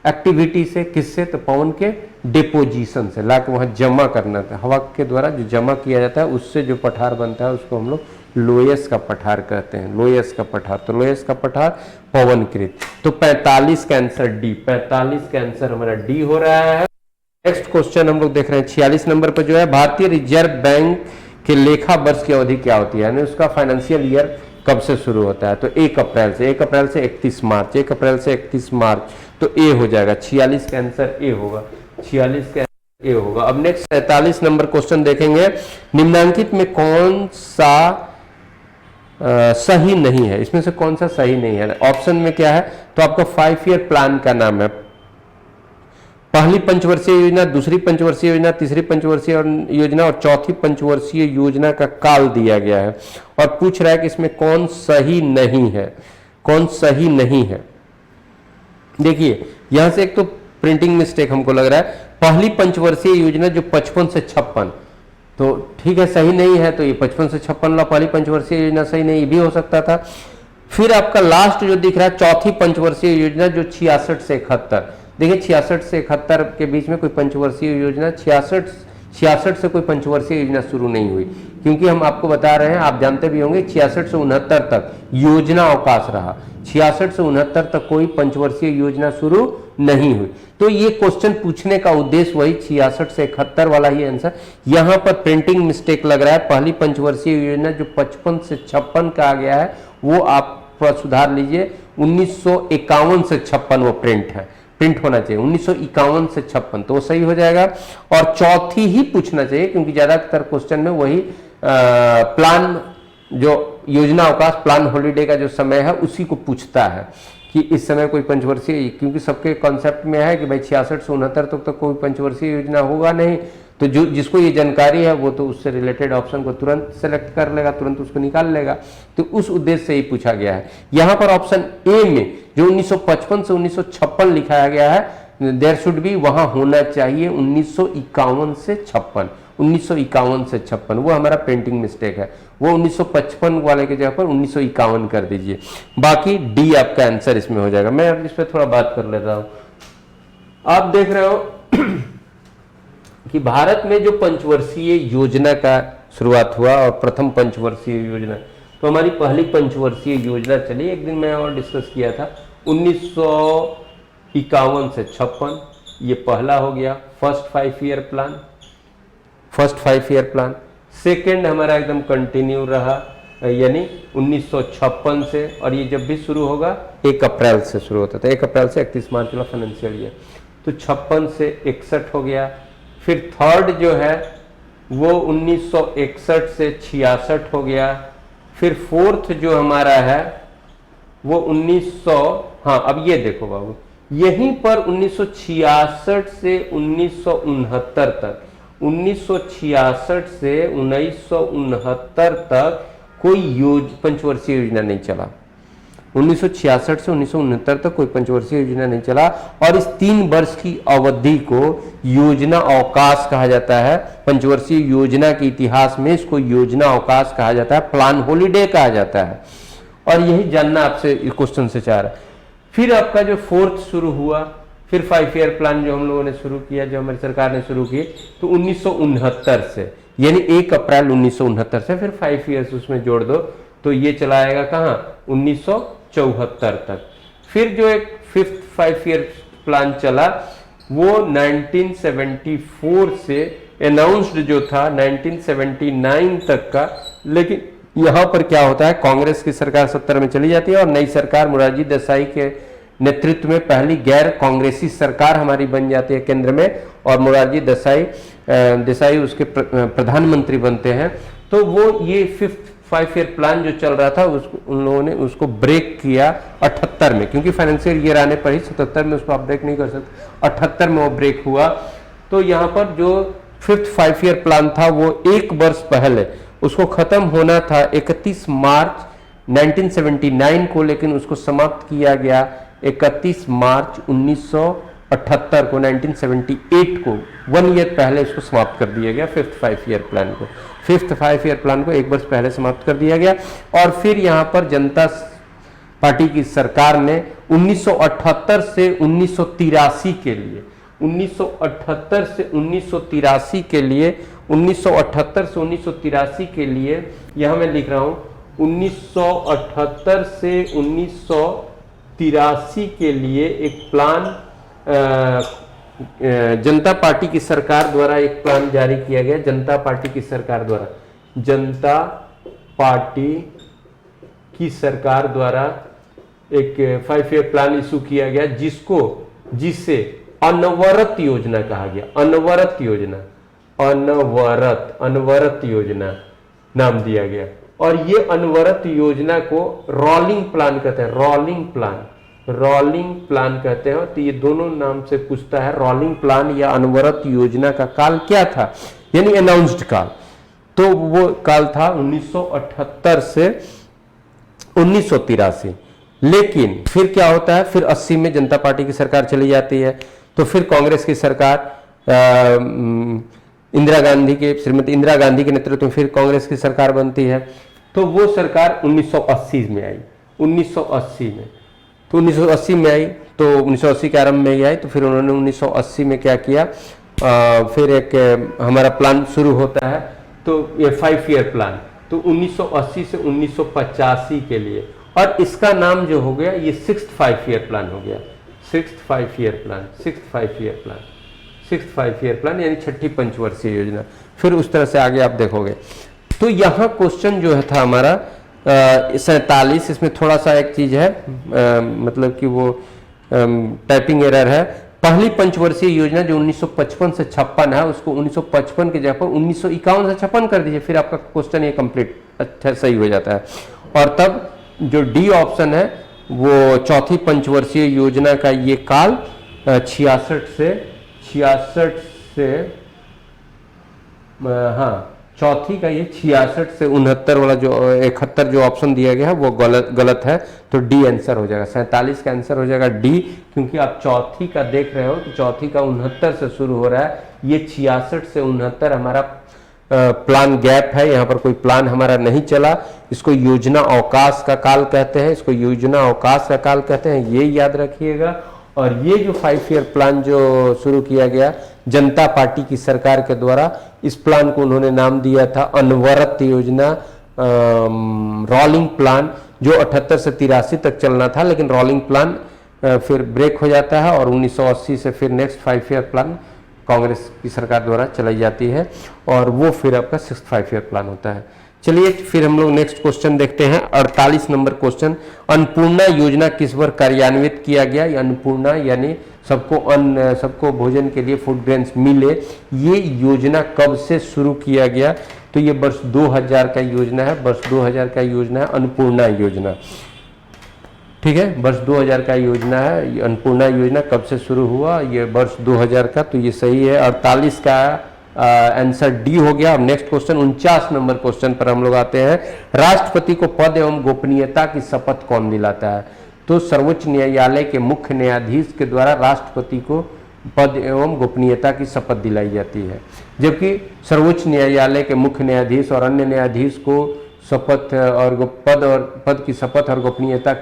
एक्टिविटी से, किससे, तो पवन के डिपोजिशन से, लाके वहां जमा करना था, हवा के द्वारा जो जमा किया जाता है उससे जो पठार बनता है उसको हम लोग लोयस का पठार कहते हैं, लोयस का पठार। तो लोयस का पठार पवनकृत। तो 45 का आंसर डी, 45 का आंसर हमारा डी हो रहा है। नेक्स्ट क्वेश्चन हम लोग देख रहे हैं 46 नंबर पर जो है, भारतीय रिजर्व बैंक के लेखा वर्ष की अवधि क्या होती है, यानी उसका फाइनेंशियल ईयर कब से शुरू होता है। तो 1 अप्रैल से, 1 अप्रैल से 31 मार्च, 1 अप्रैल से 31 मार्च। तो ए हो जाएगा, 46 का आंसर ए होगा, 46 का ए होगा। अब नेक्स्ट 47 नंबर क्वेश्चन देखेंगे, निम्नांकित में कौन सा सही नहीं है, इसमें से कौन सा सही नहीं है। ऑप्शन में क्या है, तो आपका 5 ईयर प्लान का नाम है। पहली पंचवर्षीय योजना, दूसरी पंचवर्षीय योजना, तीसरी पंचवर्षीय योजना और चौथी पंचवर्षीय योजना का काल दिया गया है और पूछ रहा है कि इसमें कौन सही नहीं है, कौन सही नहीं है। देखिए यहां से एक तो प्रिंटिंग मिस्टेक हमको लग रहा है, पहली पंचवर्षीय योजना जो 55 से 56, तो ठीक है सही नहीं है। तो ये 55 से 56 वाला पहली पंचवर्षीय योजना सही नहीं, ये भी हो सकता था। फिर आपका लास्ट जो दिख रहा है चौथी पंचवर्षीय योजना जो 66 से 71, देखिए 66 से 71 के बीच में कोई पंचवर्षीय योजना, 66 से कोई पंचवर्षीय योजना शुरू नहीं हुई, क्योंकि हम आपको बता रहे हैं, आप जानते भी होंगे 66 से 69 तक योजना अवकाश रहा, 66 से 69 तक कोई पंचवर्षीय योजना शुरू नहीं हुई। तो ये क्वेश्चन पूछने का उद्देश्य वही 66 से 71 वाला ही आंसर। यहां पर प्रिंटिंग मिस्टेक लग रहा है, पहली पंचवर्षीय योजना जो 55 से 56 का आ गया है वो आप थोड़ा सुधार लीजिए, 1951 से 56 वो प्रिंट होना चाहिए, 1951 से 56, तो वो सही हो जाएगा। और चौथी ही पूछना चाहिए, क्योंकि ज्यादातर क्वेश्चन में वही प्लान जो योजना अवकाश, प्लान हॉलीडे का जो समय है उसी को पूछता है कि इस समय कोई पंचवर्षीय, क्योंकि सबके कॉन्सेप्ट में है कि भाई 66 से 69 तक तो कोई पंचवर्षीय योजना होगा नहीं, तो जो जिसको ये जानकारी है वो तो उससे रिलेटेड ऑप्शन को तुरंत सेलेक्ट कर लेगा, तुरंत उसको निकाल लेगा। तो उस उद्देश्य से ही पूछा गया है। यहाँ पर ऑप्शन ए में जो 1955 से 1956 लिखाया गया है, देयर शुड बी, वहां होना चाहिए 1951 से 56, 1951 से 56, वो हमारा प्रिंटिंग मिस्टेक है, वो 1955 वाले की जगह पर 1951 कर दीजिए। बाकी डी आपका आंसर इसमें हो जाएगा। मैं अब इस पर थोड़ा बात कर लेता हूं। आप देख रहे हो कि भारत में जो पंचवर्षीय योजना का शुरुआत हुआ और प्रथम पंचवर्षीय योजना, तो हमारी पहली पंचवर्षीय योजना चली, एक दिन मैं और डिस्कस किया था, 1951 से 56, ये पहला हो गया first 5 year plan, first 5 year plan. Second हमारा एकदम कंटिन्यू रहा, यानी 1956 से, और ये जब भी शुरू होगा 1 अप्रैल से शुरू होता था, 1 अप्रैल से 31 मार्च वाला फाइनेंशियल ईयर, तो 56 से 61 हो गया। फिर थर्ड जो है वो 1961 से 66 हो गया। फिर फोर्थ जो हमारा है वो 1900, हाँ अब ये देखो बाबू, यहीं पर 1966 से 1969 तक, 1966 से 1969 तक कोई पंचवर्षीय योजना नहीं चला। 1966 से 1969 तक कोई पंचवर्षीय योजना नहीं चला, और इस 3 वर्ष की अवधि को योजना अवकाश कहा जाता है। पंचवर्षीय योजना के इतिहास में इसको योजना अवकाश कहा जाता है, प्लान हॉलिडे कहा जाता है। और यही जानना आपसे क्वेश्चन से चाह रहा है। फिर आपका जो 4th शुरू हुआ, फिर 5 ईयर प्लान जो हम लोगों ने शुरू किया, जो हमारी सरकार ने शुरू की, तो 1969 से, यानी 1 अप्रैल 1969 से फिर 5 ईयर्स उसमें जोड़ दो तो ये चला आएगा कहाँ, 1974 तक। फिर जो एक 5th 5 ईयर प्लान चला वो 1974 से अनाउंस्ड जो था 1979 तक का। लेकिन यहां पर क्या होता है, कांग्रेस की सरकार 70 में चली जाती है और नई सरकार मोरारजी देसाई के नेतृत्व में पहली गैर कांग्रेसी सरकार हमारी बन जाती है केंद्र में, और मोरारजी देसाई उसके प्रधानमंत्री बनते हैं। तो वो ये 5th 5 ईयर प्लान जो चल रहा था उसको उन लोगों ने उसको ब्रेक किया 78 में, क्योंकि फाइनेंशियल ईयर आने पर ही 77 में उसको आप ब्रेक नहीं कर सकते, 78 में वो ब्रेक हुआ। तो यहाँ पर जो 5th 5 ईयर प्लान था वो 1 वर्ष पहले उसको खत्म होना था 31 मार्च 1979 को, लेकिन उसको समाप्त किया गया 31 मार्च 1978 को, 1978 को 1 ईयर पहले इसको समाप्त कर दिया गया। 5th 5 ईयर प्लान को 5th 5 ईयर प्लान को 1 वर्ष पहले समाप्त कर दिया गया। और फिर यहाँ पर जनता पार्टी की सरकार ने 1978 से 1983 के लिए 1978 से 1983 के लिए 1978 से 1983 के लिए यहां मैं लिख रहा हूं 1978 से 1983 के लिए एक प्लान जनता पार्टी की सरकार द्वारा एक प्लान जारी किया गया। जनता पार्टी की सरकार द्वारा, जनता पार्टी की सरकार द्वारा एक 5 ईयर प्लान इशू किया गया जिसे अनवरत योजना कहा गया। अनवरत योजना, अनवरत योजना नाम दिया गया। और ये अनवरत योजना को रोलिंग प्लान कहते हैं। रोलिंग प्लान कहते हैं। तो ये दोनों नाम से पूछता है, रोलिंग प्लान या अनवरत योजना का काल क्या था, यानी अनाउंस्ड काल। तो वो काल था 1978 से 1983। लेकिन फिर क्या होता है, फिर 80 में जनता पार्टी की सरकार चली जाती है। तो फिर कांग्रेस की सरकार श्रीमती इंदिरा गांधी के नेतृत्व में फिर कांग्रेस की सरकार बनती है। तो वो सरकार 1980 में आई। 1980 में तो 1980 में आई, तो 1980 के आरंभ में ही आई। तो फिर उन्होंने 1980 में क्या किया, फिर एक हमारा प्लान शुरू होता है, तो ये 5 ईयर प्लान, तो 1980 से 1985 के लिए। और इसका नाम जो हो गया ये 6th 5 ईयर प्लान हो गया। 6th 5 year plan, 6th 5 year plan, 6th 5 year plan यानी 6ठी पंचवर्षीय योजना। फिर उस तरह से आगे आप देखोगे। तो यहाँ क्वेश्चन जो है था हमारा 47, इसमें थोड़ा सा एक चीज है, मतलब कि वो टाइपिंग एरर है। पहली पंचवर्षीय योजना जो 1955 से 56 है, उसको 1955 की जगह पर 1951 से 56 कर दीजिए, फिर आपका क्वेश्चन ये कंप्लीट अच्छा सही हो जाता है। और तब जो डी ऑप्शन है वो चौथी पंचवर्षीय योजना का ये काल 66 से हाँ चौथी का ये 66 से 69 वाला जो 71 जो ऑप्शन दिया गया है वो गलत है। तो डी आंसर हो जाएगा। 47 का आंसर हो जाएगा डी, क्योंकि आप चौथी का देख रहे हो तो चौथी का 69 से शुरू हो रहा है। ये 66 से 69 हमारा प्लान गैप है, यहाँ पर कोई प्लान हमारा नहीं चला। इसको योजना अवकाश का काल कहते हैं, इसको योजना अवकाश का काल कहते हैं, ये याद रखिएगा। और ये जो 5 ईयर प्लान जो शुरू किया गया जनता पार्टी की सरकार के द्वारा, इस प्लान को उन्होंने नाम दिया था अनवरत योजना, रोलिंग प्लान, जो 78 से 83 तक चलना था। लेकिन रोलिंग प्लान फिर ब्रेक हो जाता है और 1980 से फिर नेक्स्ट 5 ईयर प्लान कांग्रेस की सरकार द्वारा चलाई जाती है, और वो फिर आपका 6th 5 ईयर प्लान होता है। चलिए फिर हम लोग नेक्स्ट क्वेश्चन देखते हैं। 48 नंबर क्वेश्चन, अन्नपूर्णा योजना किस वर्ष कार्यान्वित किया गया। अन्नपूर्णा यानी सबको भोजन के लिए फूड ग्रेन्स मिले, ये योजना कब से शुरू किया गया। तो ये वर्ष 2000 का योजना है, वर्ष 2000 का योजना है अन्नपूर्णा योजना। ठीक है, वर्ष 2000 का योजना है। ये अन्नपूर्णा योजना कब से शुरू हुआ, ये वर्ष 2000 का, तो ये सही है। 48 का आंसर डी हो गया। अब नेक्स्ट क्वेश्चन 49 नंबर क्वेश्चन पर हम लोग आते हैं। राष्ट्रपति को पद एवं गोपनीयता की शपथ कौन दिलाता है? तो सर्वोच्च न्यायालय के मुख्य न्यायाधीश के द्वारा राष्ट्रपति को पद एवं गोपनीयता की शपथ दिलाई जाती है, जबकि सर्वोच्च न्यायालय के मुख्य न्यायाधीश और अन्य न्यायाधीश को शपथ और पद की शपथ और गोपनीयता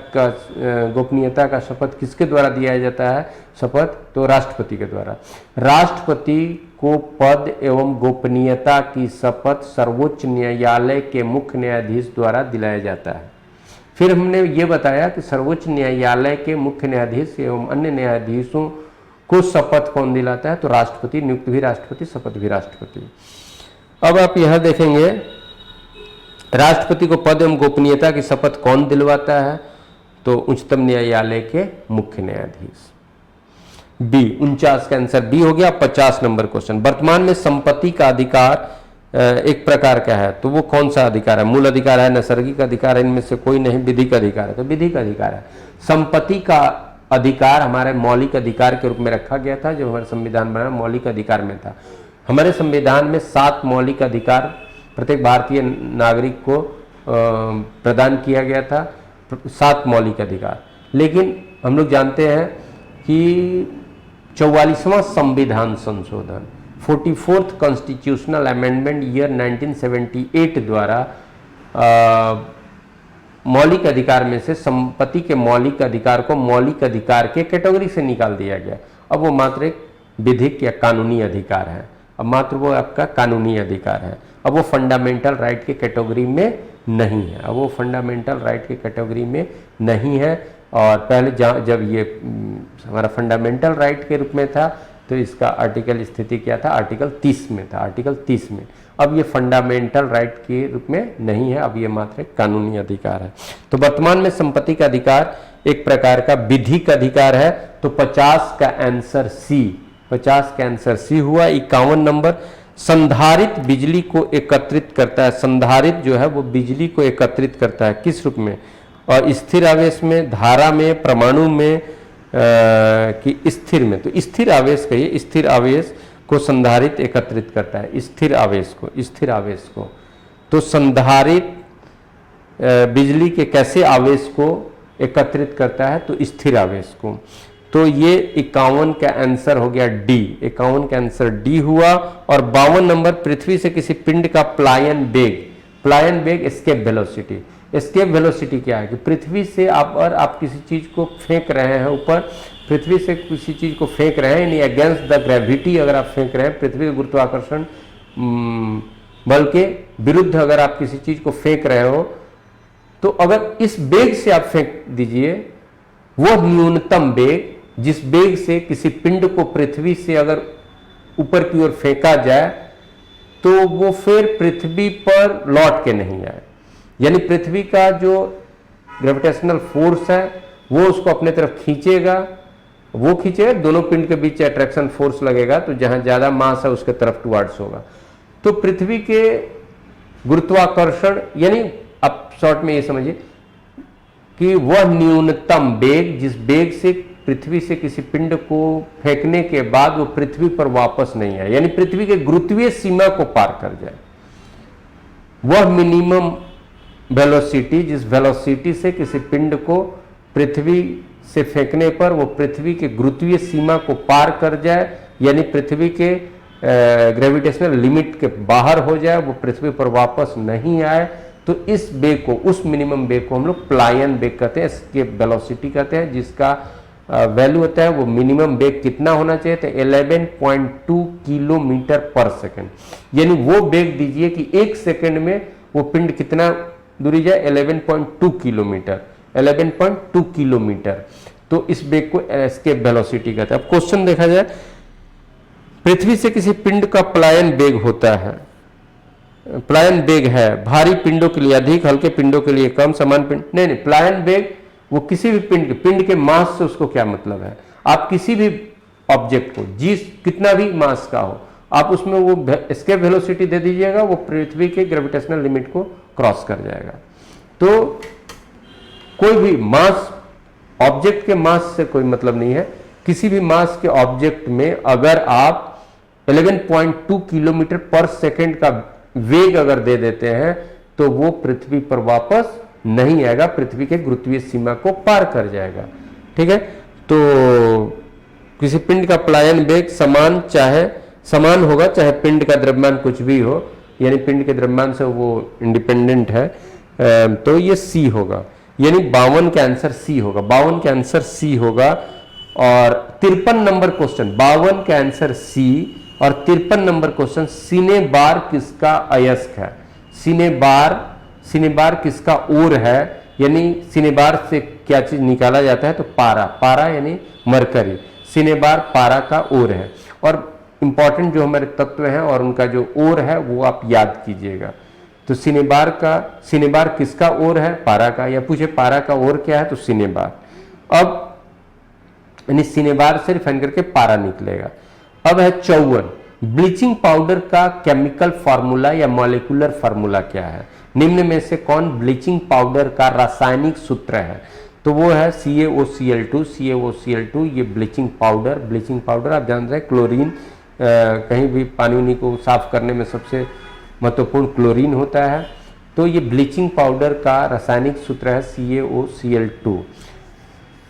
का शपथ किसके द्वारा दिया जाता है? शपथ तो राष्ट्रपति के द्वारा। राष्ट्रपति को पद एवं गोपनीयता की शपथ सर्वोच्च न्यायालय के मुख्य न्यायाधीश द्वारा दिलाया जाता है। फिर हमने ये बताया कि सर्वोच्च न्यायालय के मुख्य न्यायाधीश एवं अन्य न्यायाधीशों को शपथ कौन दिलाता है? तो राष्ट्रपति, नियुक्त भी राष्ट्रपति, शपथ भी राष्ट्रपति। अब आप यहां देखेंगे राष्ट्रपति को पद एवं गोपनीयता की शपथ कौन दिलवाता है? तो उच्चतम न्यायालय के मुख्य न्यायाधीश। बी, 49 का आंसर बी हो गया। 50 नंबर क्वेश्चन, वर्तमान में संपत्ति का अधिकार एक प्रकार का है, तो वो कौन सा अधिकार है? मूल अधिकार है, नैसर्गिक अधिकार है, इनमें से कोई नहीं, विधिक अधिकार है। तो विधिक अधिकार है। संपत्ति का अधिकार हमारे मौलिक अधिकार के रूप में रखा गया था, जो हमारे संविधान बना मौलिक अधिकार में था। हमारे संविधान में 7 मौलिक अधिकार प्रत्येक भारतीय नागरिक को प्रदान किया गया था, 7 मौलिक अधिकार। लेकिन हम लोग जानते हैं कि 44वां संविधान संशोधन 44th कॉन्स्टिट्यूशनल अमेंडमेंट ईयर 1978 द्वारा मौलिक अधिकार में से संपत्ति के मौलिक अधिकार को मौलिक अधिकार के कैटेगरी से निकाल दिया गया। अब वो मात्र एक विधिक या कानूनी अधिकार है, अब मात्र वो आपका कानूनी अधिकार है। अब वो फंडामेंटल राइट के कैटेगरी में नहीं है, अब वो फंडामेंटल राइट के कैटेगरी में नहीं है। और पहले जब ये हमारा फंडामेंटल राइट के रूप में था तो इसका आर्टिकल स्थिति क्या था? आर्टिकल 30 में था, आर्टिकल 30 में। अब ये फंडामेंटल राइट के रूप में नहीं है, अब ये मात्र एक कानूनी अधिकार है। तो वर्तमान में संपत्ति का अधिकार एक प्रकार का विधिक अधिकार है। तो 50 का आंसर सी, 50 का आंसर सी हुआ। 51 नंबर, संधारित बिजली को एकत्रित करता है। संधारित जो है वो बिजली को एकत्रित करता है, किस रूप में? और स्थिर आवेश में, धारा में, परमाणु में कि स्थिर में? तो स्थिर आवेश कहिए, स्थिर आवेश को संधारित एकत्रित करता है, स्थिर आवेश को, स्थिर आवेश को। तो संधारित बिजली के कैसे आवेश को एकत्रित करता है? तो स्थिर आवेश को। तो ये 51 का आंसर हो गया डी, 51 का आंसर डी हुआ। और 52 नंबर, पृथ्वी से किसी पिंड का प्लायन वेग, प्लायन वेग एस्केप वेलोसिटी। एस्केप वेलोसिटी क्या है? कि पृथ्वी से आप किसी चीज को फेंक रहे हैं ऊपर, पृथ्वी से किसी चीज को फेंक रहे हैं, यानी अगेंस्ट द ग्रेविटी अगर आप फेंक रहे हैं, पृथ्वी के गुरुत्वाकर्षण बल के विरुद्ध अगर आप किसी चीज को फेंक रहे हो, तो अगर इस वेग से आप फेंक दीजिए, वो न्यूनतम वेग जिस वेग से किसी पिंड को पृथ्वी से अगर ऊपर की ओर फेंका जाए तो वो फिर पृथ्वी पर लौट के नहीं आए, यानी पृथ्वी का जो ग्रेविटेशनल फोर्स है वो उसको अपने तरफ खींचेगा, वो खींचेगा, दोनों पिंड के बीच अट्रैक्शन फोर्स लगेगा, तो जहां ज्यादा मास है उसके तरफ टुवर्ड्स होगा। तो पृथ्वी के गुरुत्वाकर्षण, यानी आप शॉर्ट में ये समझिए कि वह न्यूनतम वेग जिस वेग से पृथ्वी से किसी पिंड को फेंकने के बाद वो पृथ्वी पर वापस नहीं आए, यानी पृथ्वी के गुरुत्वीय सीमा को पार कर जाए, वह मिनिमम वेलोसिटी जिस वेलोसिटी से किसी पिंड को पृथ्वी से फेंकने पर वो पृथ्वी के गुरुत्वीय सीमा को पार कर जाए, यानी पृथ्वी के ग्रेविटेशनल लिमिट के बाहर हो जाए, वो पृथ्वी पर वापस नहीं आए, तो इस वेग को, उस मिनिमम वेग को हम लोग प्लायन वेग कहते हैं, इसके वेलोसिटी कहते हैं, जिसका वैल्यू होता है वो मिनिमम वेग कितना होना चाहिए, तो 11.2 किलोमीटर पर सेकंड। यानी वो वेग दीजिए कि एक सेकंड में वो पिंड कितना दूरी जाए, 11.2 किलोमीटर, 11.2 किलोमीटर। तो इस वेग को एस्केप वेलोसिटी कहते हैं। अब क्वेश्चन देखा जाए, पृथ्वी से किसी पिंड का प्लायन वेग होता है, प्लायन वेग है भारी पिंडों के लिए अधिक, हल्के पिंडों के लिए कम, समान पिंड नहीं, प्लायन वेग वो किसी भी पिंड के मास से उसको क्या मतलब है, आप किसी भी ऑब्जेक्ट को जिस कितना भी मास का हो आप उसमें वो एस्केप वेलोसिटी दे दीजिएगा, वो पृथ्वी के ग्रेविटेशनल लिमिट को क्रॉस कर जाएगा। तो कोई भी मास, ऑब्जेक्ट के मास से कोई मतलब नहीं है, किसी भी मास के ऑब्जेक्ट में अगर आप 11.2 किलोमीटर पर सेकंड का वेग अगर दे देते हैं तो वो पृथ्वी पर वापस नहीं आएगा, पृथ्वी के गुरुत्वीय सीमा को पार कर जाएगा। ठीक है, तो किसी पिंड का पलायन वेग समान होगा चाहे पिंड का द्रव्यमान कुछ भी हो, यानी पिंड के द्रव्यमान से वो इंडिपेंडेंट है। तो ये सी होगा, यानी 52 का आंसर सी होगा, 52 का आंसर सी होगा। और 53 नंबर क्वेश्चन, 52 का आंसर सी और 53 नंबर क्वेश्चन, सीने बार किसका अयस्क है? सीने बार किसका ओर है, यानी सीने बार से क्या चीज निकाला जाता है? तो पारा यानी मरकरी, सीने बार पारा का ओर है। और इंपॉर्टेंट जो हमारे तत्व हैं और उनका जो ओर है वो आप याद कीजिएगा। तो सीनेबार किसका ओर है? पारा का। या पूछे पारा का ओर क्या है? तो सीनेबार। अब यानी सीनेबार से रिफाइन करके पारा निकलेगा। अब है 54, ब्लीचिंग पाउडर का केमिकल फार्मूला या मॉलिक्यूलर फार्मूला क्या है? निम्न में से कौन ब्लीचिंग पाउडर का रासायनिक सूत्र है? तो वो है CaOCl2। ये ब्लीचिंग पाउडर आप जान रहे हैं, क्लोरीन, कहीं भी पानी को साफ करने में सबसे महत्वपूर्ण क्लोरीन होता है। तो ये ब्लीचिंग पाउडर का रासायनिक सूत्र है CaOCl2।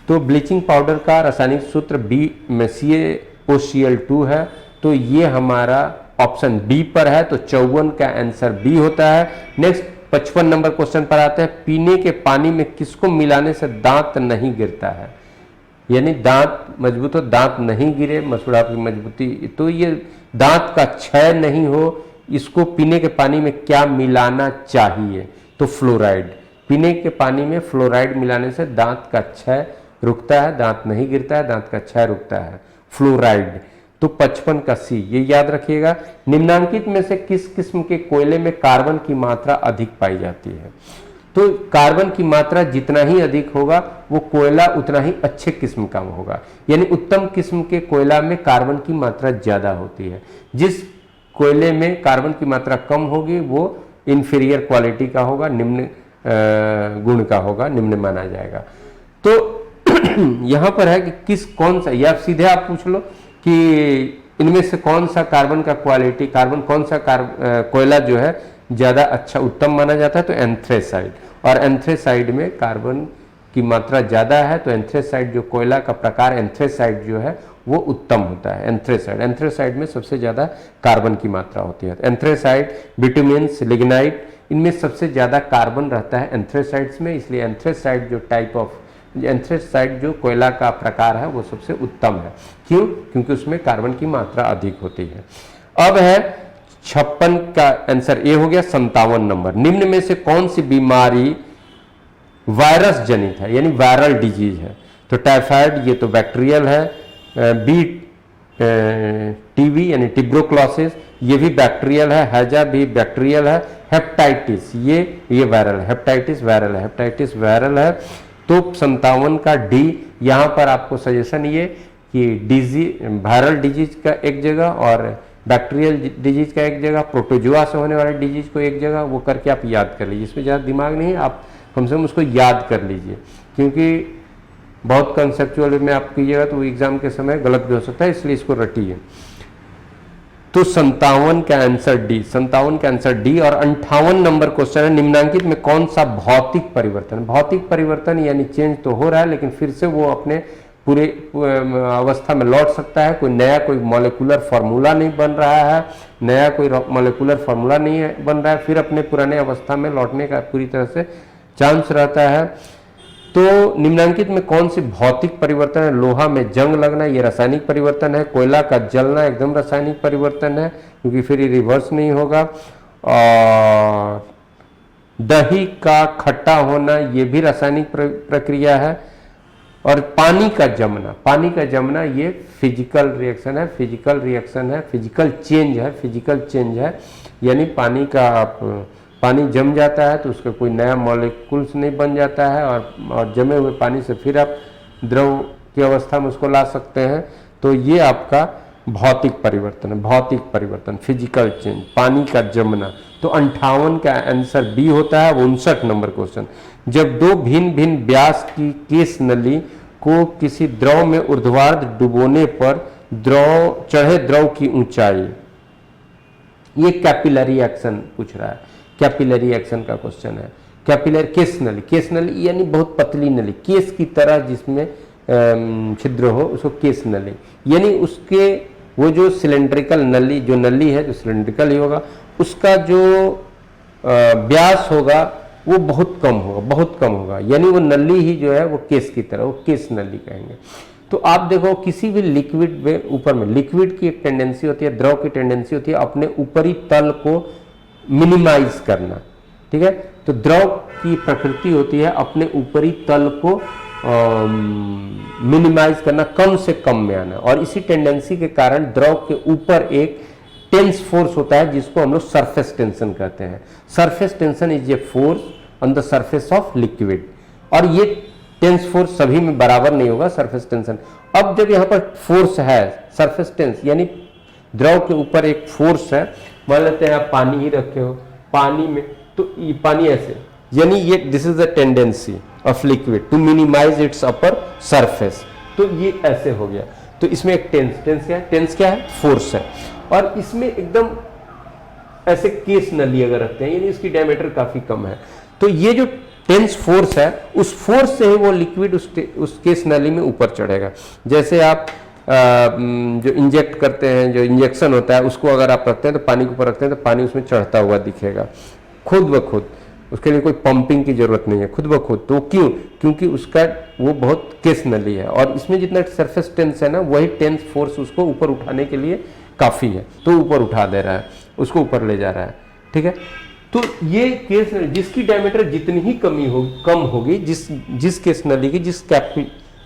तो ब्लीचिंग पाउडर का रासायनिक सूत्र बी में CaOCl2 है। तो ये हमारा ऑप्शन बी पर है, तो 54 का आंसर बी होता है। नेक्स्ट 55 नंबर क्वेश्चन पर आते हैं, पीने के पानी में किसको मिलाने से दांत नहीं गिरता है? यानी दांत मजबूत हो, दांत नहीं गिरे, मसूड़ा की मजबूती, तो ये दांत का क्षय नहीं हो, इसको पीने के पानी में क्या मिलाना चाहिए? तो फ्लोराइड। पीने के पानी में फ्लोराइड मिलाने से दांत का क्षय रुकता है, दांत नहीं गिरता है, दांत का क्षय रुकता है, फ्लोराइड। तो 55 का सी, ये याद रखिएगा। निम्नांकित में से किस किस्म के कोयले में कार्बन की मात्रा अधिक पाई जाती है? तो कार्बन की मात्रा जितना ही अधिक होगा वो कोयला उतना ही अच्छे किस्म का होगा, यानी उत्तम किस्म के कोयला में कार्बन की मात्रा ज्यादा होती है। जिस कोयले में कार्बन की मात्रा कम होगी वो इंफीरियर क्वालिटी का होगा, निम्न गुण का होगा, निम्न माना जाएगा। तो यहां पर है कि कौन सा, या सीधे आप पूछ लो कि इनमें से कौन सा कार्बन का क्वालिटी, कार्बन कौन सा कोयला जो है ज्यादा अच्छा उत्तम माना जाता है? तो एंथ्रेसाइड। और एंथ्रेसाइड में कार्बन की मात्रा ज्यादा है, तो एंथ्रेसाइड जो कोयला का प्रकार एंथ्रेसाइड जो है वो उत्तम होता है। एंथ्रेसाइड में सबसे ज्यादा कार्बन की मात्रा होती है। एंथ्रेसाइड, बिटुमेन्स, लिग्नाइट, इनमें सबसे ज्यादा कार्बन रहता है एंथ्रेसाइड्स में, इसलिए एंथ्रेसाइड जो कोयला का प्रकार है वो सबसे उत्तम है। क्यों? क्योंकि उसमें कार्बन की मात्रा अधिक होती है। अब है 56 का आंसर ए हो गया। 57 नंबर, निम्न में से कौन सी बीमारी वायरस जनित है, यानी वायरल डिजीज है? तो टाइफाइड, ये तो बैक्टीरियल है। बी टीबी यानी ट्यूबरकुलोसिस, ये भी बैक्टीरियल है। हैजा भी बैक्टीरियल है। हेपेटाइटिस, ये वायरल है। हेपेटाइटिस वायरल है। तो 57 का डी। यहां पर आपको सजेशन ये कि वायरल डिजीज का एक जगह और बैक्टीरियल डिजीज का एक जगह, प्रोटोजुआ से होने वाले डिजीज को एक जगह, वो करके आप याद कर लीजिए। इसमें ज़्यादा दिमाग नहीं है, आप कम से कम उसको याद कर लीजिए, क्योंकि बहुत कंसेप्चुअल में आप कीजिएगा तो एग्जाम के समय गलत भी हो सकता है, इसलिए इसको रटिए। तो 57 का आंसर डी, 57 का आंसर डी। और 58 नंबर क्वेश्चन है, निम्नांकित में कौन सा भौतिक परिवर्तन यानी चेंज तो हो रहा है लेकिन फिर से वो अपने पूरे अवस्था में लौट सकता है। कोई मॉलिक्यूलर फार्मूला नहीं बन रहा है, बन रहा है, फिर अपने पुराने अवस्था में लौटने का पूरी तरह से चांस रहता है। तो निम्नांकित में कौन सी भौतिक परिवर्तन है? लोहा में जंग लगना, ये रासायनिक परिवर्तन है। कोयला का जलना एकदम रासायनिक परिवर्तन है, क्योंकि फिर ये रिवर्स नहीं होगा। और दही का खट्टा होना, ये भी रासायनिक प्रक्रिया है। और पानी का जमना ये फिजिकल चेंज है, यानी पानी जम जाता है तो उसका कोई नया मॉलिक्यूल्स नहीं बन जाता है, और जमे हुए पानी से फिर आप द्रव की अवस्था में उसको ला सकते हैं। तो ये आपका भौतिक परिवर्तन, फिजिकल चेंज, पानी का जमना। तो 58 का आंसर बी होता है। 59 नंबर क्वेश्चन, जब दो भिन्न भिन्न व्यास की केस नली को किसी द्रव में ऊर्ध्वाधर डुबोने पर चढ़े द्रव की ऊंचाई, ये कैपिलरी एक्शन पूछ रहा है, कैपिलरी एक्शन का क्वेश्चन है। कैपिलरी केस नली, केस नली यानी बहुत पतली नली, केस की तरह जिसमें छिद्र हो उसको केस नली, यानी उसके वो जो सिलेंड्रिकल नली, जो नली है जो सिलेंड्रिकल ही होगा, उसका जो व्यास होगा वो बहुत कम होगा, बहुत कम होगा, यानी वो नली ही जो है वो केस की तरह, वो केस नली कहेंगे। तो आप देखो किसी भी लिक्विड में ऊपर में, लिक्विड की एक टेंडेंसी होती है, द्रव की टेंडेंसी होती है अपने ऊपरी तल को मिनिमाइज करना, ठीक है। तो द्रव की प्रकृति होती है अपने ऊपरी तल को मिनिमाइज करना, कम से कम में आना, और इसी टेंडेंसी के कारण द्रव के ऊपर एक टेंस फोर्स होता है जिसको हम लोग सरफेस टेंशन कहते हैं। Surface tension is a force on the surface of liquid, और ये टेंस फोर्स सभी में बराबर नहीं होगा सरफेस टेंशन। अब जब यहाँ पर फोर्स है सरफेस टेंस, यानी द्रव के ऊपर एक फोर्स है, मान लेते हैं आप पानी ही रखे हो, पानी में तो ये पानी ऐसे, यानी ये this is the tendency of liquid to minimize its upper surface, तो ये ऐसे हो गया। तो इसमें एक टेंस क्या है, टेंस क्या है, फोर्स है, और इसमें एकदम ऐसे केस नली अगर रखते हैं यानी इसकी डायमीटर काफी कम है, तो ये जो टेंस फोर्स है उस फोर्स से ही वो लिक्विड उस केस नली में ऊपर चढ़ेगा। जैसे आप जो इंजेक्ट करते हैं, जो इंजेक्शन होता है उसको अगर आप रखते हैं तो पानी के ऊपर रखते हैं तो पानी उसमें चढ़ता हुआ दिखेगा खुद ब खुद, उसके लिए कोई पंपिंग की जरूरत नहीं है, खुद ब खुद। तो क्यों, क्योंकि उसका वो बहुत केस नली है, और इसमें जितना सरफेस टेंस है ना वही टेंस फोर्स उसको ऊपर उठाने के लिए काफी है, तो ऊपर उठा दे रहा है, उसको ऊपर ले जा रहा है, ठीक है। तो ये केस जिसकी डायमीटर जितनी ही कम होगी, जिस केस नली की,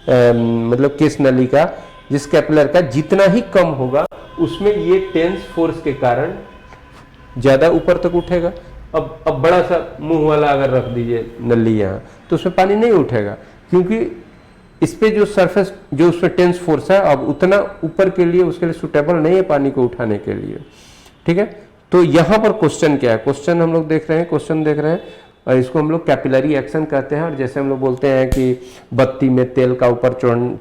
मतलब केस नली का, जिस कैपिलर का जितना ही कम होगा उसमें ये टेंस फोर्स के कारण ज्यादा ऊपर तक उठेगा। अब बड़ा सा मुंह वाला अगर रख दीजिए नली यहाँ, तो उसमें पानी नहीं उठेगा, क्योंकि इस पे जो सरफेस, जो उसमें टेंस फोर्स है अब उतना ऊपर के लिए उसके लिए सुटेबल नहीं है पानी को उठाने के लिए, ठीक है। तो यहाँ पर क्वेश्चन क्या है, क्वेश्चन हम लोग देख रहे हैं, क्वेश्चन देख रहे हैं, और इसको हम लोग कैपिलरी एक्शन कहते हैं। और जैसे हम लोग बोलते हैं कि बत्ती में तेल का ऊपर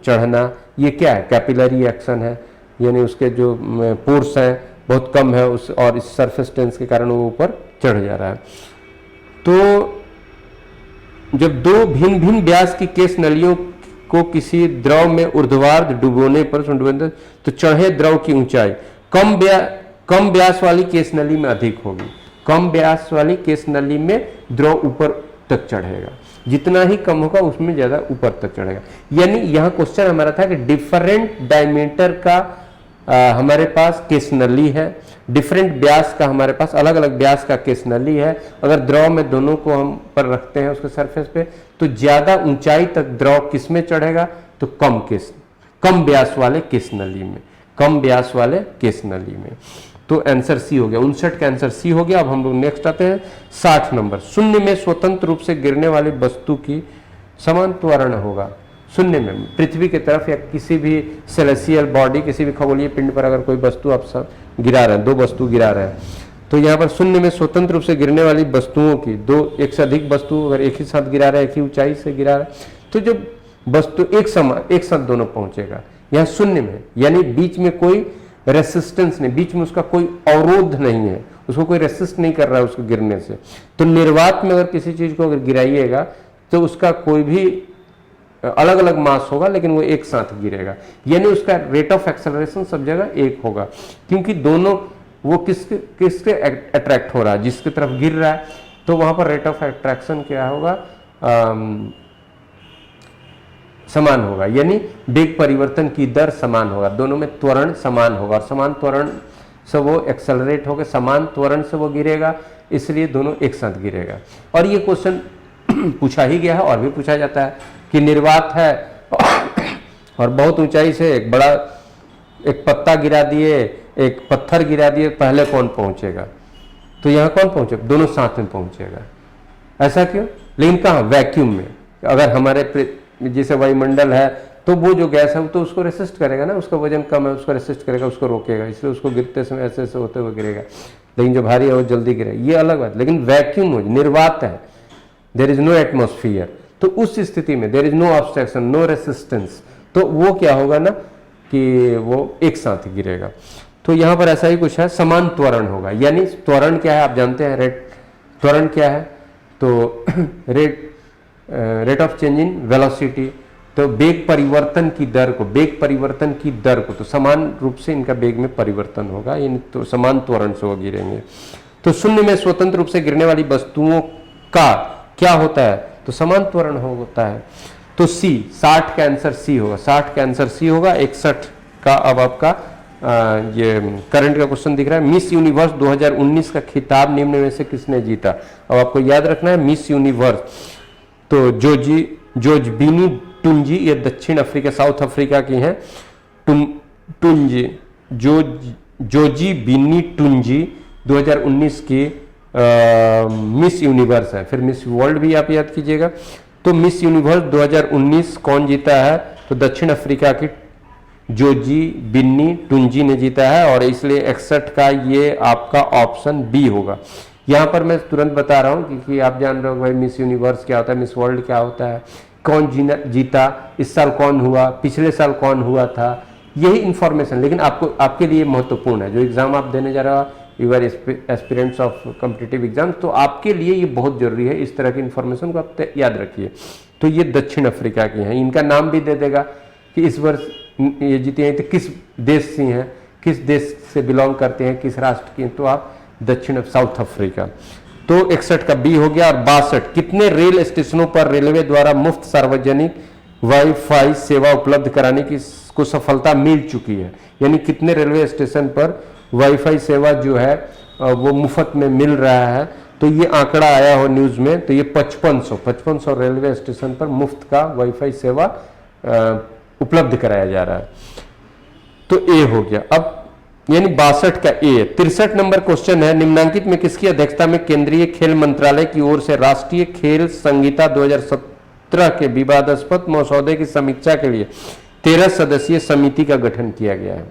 चढ़ना, ये क्या है, कैपिलरी एक्शन है, यानी उसके जो पोर्स हैं बहुत कम है उस, और इस सरफेस टेंस के कारण वो ऊपर चढ़ जा रहा है। तो जब दो भिन्न भिन्न व्यास की केस नलियों को किसी द्रव में ऊर्ध्वाधर डुबोने पर तो चढ़े द्रव की ऊंचाई कम व्यास वाली केस नली में अधिक होगी, कम व्यास वाली केस नली में द्रव ऊपर तक चढ़ेगा, जितना ही कम होगा उसमें ज्यादा ऊपर तक चढ़ेगा। यानी यहां क्वेश्चन हमारा था कि डिफरेंट डायमीटर का हमारे पास केस नली है, डिफरेंट व्यास का हमारे पास अलग अलग व्यास का केस नली है, अगर द्रव में दोनों को हम पर रखते हैं उसके सरफेस पे, तो ज्यादा ऊंचाई तक द्रव किस में चढ़ेगा, तो कम व्यास वाले केस नली में, कम व्यास वाले केस नली में। तो आंसर सी हो गया, 59 का आंसर सी हो गया। अब हम लोग नेक्स्ट आते हैं 60 नंबर। शून्य में स्वतंत्र रूप से गिरने वाली वस्तु की समान त्वरण होगा। शून्य में पृथ्वी की तरफ या किसी भी सेलेसियल बॉडी, किसी भी खगोलीय पिंड पर अगर कोई वस्तु आप सब गिरा रहे हैं, दो वस्तु गिरा रहे हैं, तो यहाँ पर शून्य में स्वतंत्र रूप से गिरने वाली वस्तुओं की एक से अधिक वस्तु अगर एक ही साथ गिरा रहे हैं, एक ही ऊंचाई से गिरा रहे हैं, तो जब वस्तु एक साथ दोनों पहुंचेगा यहाँ शून्य में, यानी बीच में कोई रेसिस्टेंस नहीं, बीच में उसका कोई अवरोध नहीं है, उसको कोई रेसिस्ट नहीं कर रहा है उसको गिरने से। तो निर्वात में अगर किसी चीज को अगर गिराइएगा तो उसका कोई भी अलग अलग मास होगा लेकिन वो एक साथ गिरेगा, यानी उसका रेट ऑफ एक्सेलरेशन सब जगह एक होगा, क्योंकि दोनों वो किसके अट्रैक्ट हो रहा है, जिसकी तरफ गिर रहा है, तो वहां पर रेट ऑफ अट्रैक्शन क्या होगा, समान होगा, यानी वेग परिवर्तन की दर समान होगा, दोनों में त्वरण समान होगा, और समान त्वरण से वो एक्सेलरेट होगा, समान त्वरण से वो गिरेगा, इसलिए दोनों एक साथ गिरेगा। और ये क्वेश्चन पूछा ही गया है और भी पूछा जाता है कि निर्वात है और बहुत ऊंचाई से एक पत्ता गिरा दिए, एक पत्थर गिरा दिए, पहले कौन पहुंचेगा, तो यहाँ कौन पहुंचेगा, दोनों साथ में पहुंचेगा। ऐसा क्यों, लेकिन कहाँ, वैक्यूम में। अगर हमारे जैसे वायुमंडल है तो वो जो गैस है वो तो उसको रेसिस्ट करेगा ना, उसका वजन कम है, उसको रेसिस्ट करेगा, उसको रोकेगा, इसलिए उसको गिरते समय ऐसे ऐसे होते हुए गिरेगा, लेकिन जो भारी है वो जल्दी गिरेगा, ये अलग बात। लेकिन वैक्यूम हो, निर्वात है, देयर इज नो एटमॉस्फेयर, तो उस स्थिति में there is no obstruction, no resistance, तो वो क्या होगा ना, कि वो एक साथ गिरेगा। तो यहाँ पर ऐसा ही कुछ है, समान त्वरण होगा। यानी त्वरण क्या है आप जानते हैं, त्वरण क्या है, तो rate of change in velocity, तो वेग परिवर्तन की दर को, तो समान रूप से इनका वेग में परिवर्तन होगा, इन तो समान त्वरण से वो गिरेंगे। तो शून्य में स्वतंत्र रूप से गिरने वाली वस्तुओं का क्या होता है, तो समान त्वरण होता है। तो सी, 60 का आंसर सी होगा, 60 का आंसर सी होगा। 61 का अब आपका ये करंट का क्वेश्चन दिख रहा है, मिस यूनिवर्स 2019 का खिताब निम्न में से किसने जीता। अब आपको याद रखना है मिस यूनिवर्स, तो जोजबिनी टुंजी, ये दक्षिण अफ्रीका, साउथ अफ्रीका की हैं, टुंजी जोजीबिनी टुंजी 2019 की मिस यूनिवर्स है। फिर मिस वर्ल्ड भी आप याद कीजिएगा। तो मिस यूनिवर्स 2019 कौन जीता है, तो दक्षिण अफ्रीका की जोजीबिनी टुंजी ने जीता है, और इसलिए 61 का ये आपका ऑप्शन बी होगा। यहाँ पर मैं तुरंत बता रहा हूँ क्योंकि आप जान रहे हो भाई मिस यूनिवर्स क्या होता है, मिस वर्ल्ड क्या होता है, कौन जीता, इस साल कौन हुआ, पिछले साल कौन हुआ था, यही इंफॉर्मेशन। लेकिन आपको, आपके लिए महत्वपूर्ण है, जो एग्जाम आप देने जा रहा हो, you are aspirants of competitive exam, तो आपके लिए ये बहुत जरूरी है, इस तरह की इंफॉर्मेशन को आप याद रखिए। तो ये दक्षिण अफ्रीका की हैं, इनका नाम भी दे देगा कि इस वर्ष ये जीते हैं, तो किस देश से हैं, किस देश से बिलोंग करते हैं, किस राष्ट्र के, तो आप दक्षिण साउथ अफ्रीका। तो 61 का बी हो गया। और 62, कितने रेल स्टेशनों पर रेलवे द्वारा मुफ्त सार्वजनिक वाईफाई सेवा उपलब्ध कराने की को सफलता मिल चुकी है, यानी कितने रेलवे स्टेशन पर वाईफाई सेवा जो है वो मुफ्त में मिल रहा है। तो ये आंकड़ा आया हो न्यूज में, तो ये 5500 रेलवे स्टेशन पर मुफ्त का वाईफाई सेवा उपलब्ध कराया जा रहा है। तो ए हो गया। अब यानी 62 का ए। 63 नंबर क्वेश्चन है, निम्नांकित में किसकी अध्यक्षता में केंद्रीय खेल मंत्रालय की ओर से राष्ट्रीय खेल संहिता 2017 के विवादास्पद मसौदे की समीक्षा के लिए 13 सदस्यीय समिति का गठन किया गया है।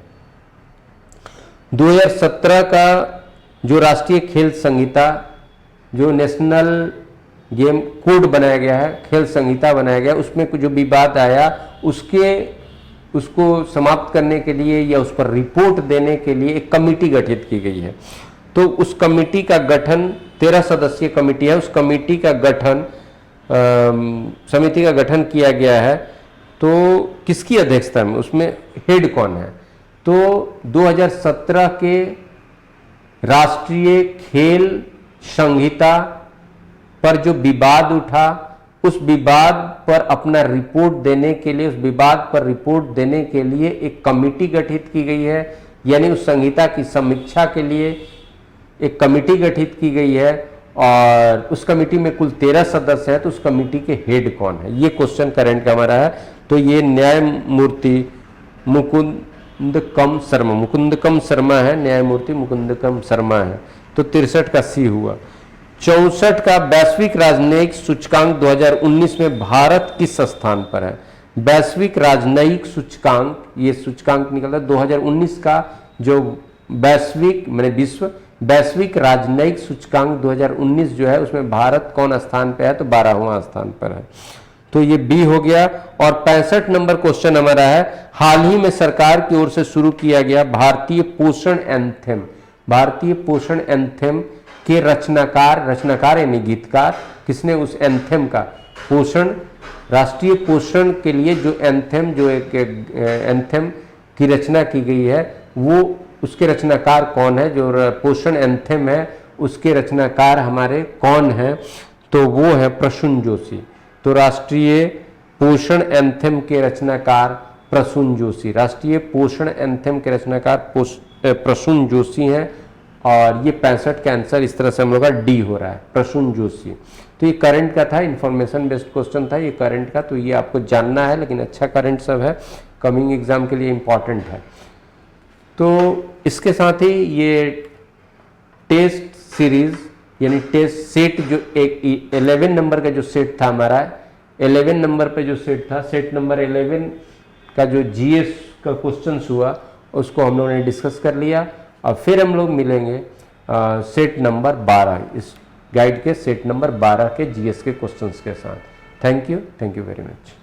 2017 का जो राष्ट्रीय खेल संहिता, जो नेशनल गेम कोड बनाया गया है, खेल संहिता बनाया गया, उसमें जो विवाद आया उसको समाप्त करने के लिए या उस पर रिपोर्ट देने के लिए एक कमेटी गठित की गई है। तो उस कमेटी का गठन 13 सदस्यीय कमेटी है, उस कमेटी का गठन समिति का गठन किया गया है। तो किसकी अध्यक्षता में, उसमें हेड कौन है, तो 2017 के राष्ट्रीय खेल संहिता पर जो विवाद उठा, उस विवाद पर अपना रिपोर्ट देने के लिए, उस विवाद पर रिपोर्ट देने के लिए एक कमेटी गठित की गई है, यानी उस संहिता की समीक्षा के लिए एक कमेटी गठित की गई है। और उस कमेटी में कुल 13 सदस्य हैं, तो उस कमेटी के हेड कौन है, ये क्वेश्चन करंट का हमारा है। तो ये न्यायमूर्ति मुकुंदकम शर्मा है, न्यायमूर्ति मुकुंदकम शर्मा है। तो 63 का सी हुआ। 64 का वैश्विक राजनयिक सूचकांक 2019 में भारत किस स्थान पर है। वैश्विक राजनयिक सूचकांक, ये सूचकांक निकला 2019 का, जो वैश्विक मैंने विश्व वैश्विक राजनयिक सूचकांक 2019 जो है, उसमें भारत कौन स्थान पे है, तो 12वां स्थान पर है। तो ये बी हो गया। और 65 नंबर क्वेश्चन हमारा है, हाल ही में सरकार की ओर से शुरू किया गया भारतीय पोषण एंथेम, भारतीय पोषण एंथेम के रचनाकार यानी गीतकार किसने, उस एंथेम का पोषण, राष्ट्रीय पोषण के लिए जो एंथेम, जो एक एंथेम की रचना की गई है, वो उसके रचनाकार कौन है, जो पोषण एंथेम है उसके रचनाकार हमारे कौन हैं, तो वो है प्रसून जोशी। तो राष्ट्रीय पोषण एंथेम के रचनाकार प्रसून जोशी, राष्ट्रीय पोषण एंथेम के रचनाकार प्रसून जोशी हैं। और ये 65 का आंसर इस तरह से हम लोग का डी हो रहा है, प्रसून जोशी। तो ये करंट का था, इंफॉर्मेशन बेस्ड क्वेश्चन था ये करंट का, तो ये आपको जानना है, लेकिन अच्छा करंट सब है, कमिंग एग्जाम के लिए इंपॉर्टेंट है। तो इसके साथ ही ये टेस्ट सीरीज यानी टेस्ट सेट, जो एक 11 नंबर का जो सेट था हमारा, 11 नंबर पे जो सेट था, सेट नंबर 11 का जो जीएस का क्वेश्चन हुआ, उसको हम लोगों ने डिस्कस कर लिया। और फिर हम लोग मिलेंगे सेट नंबर 12, इस गाइड के सेट नंबर 12 के जीएस के क्वेश्चंस के साथ। Thank you very much.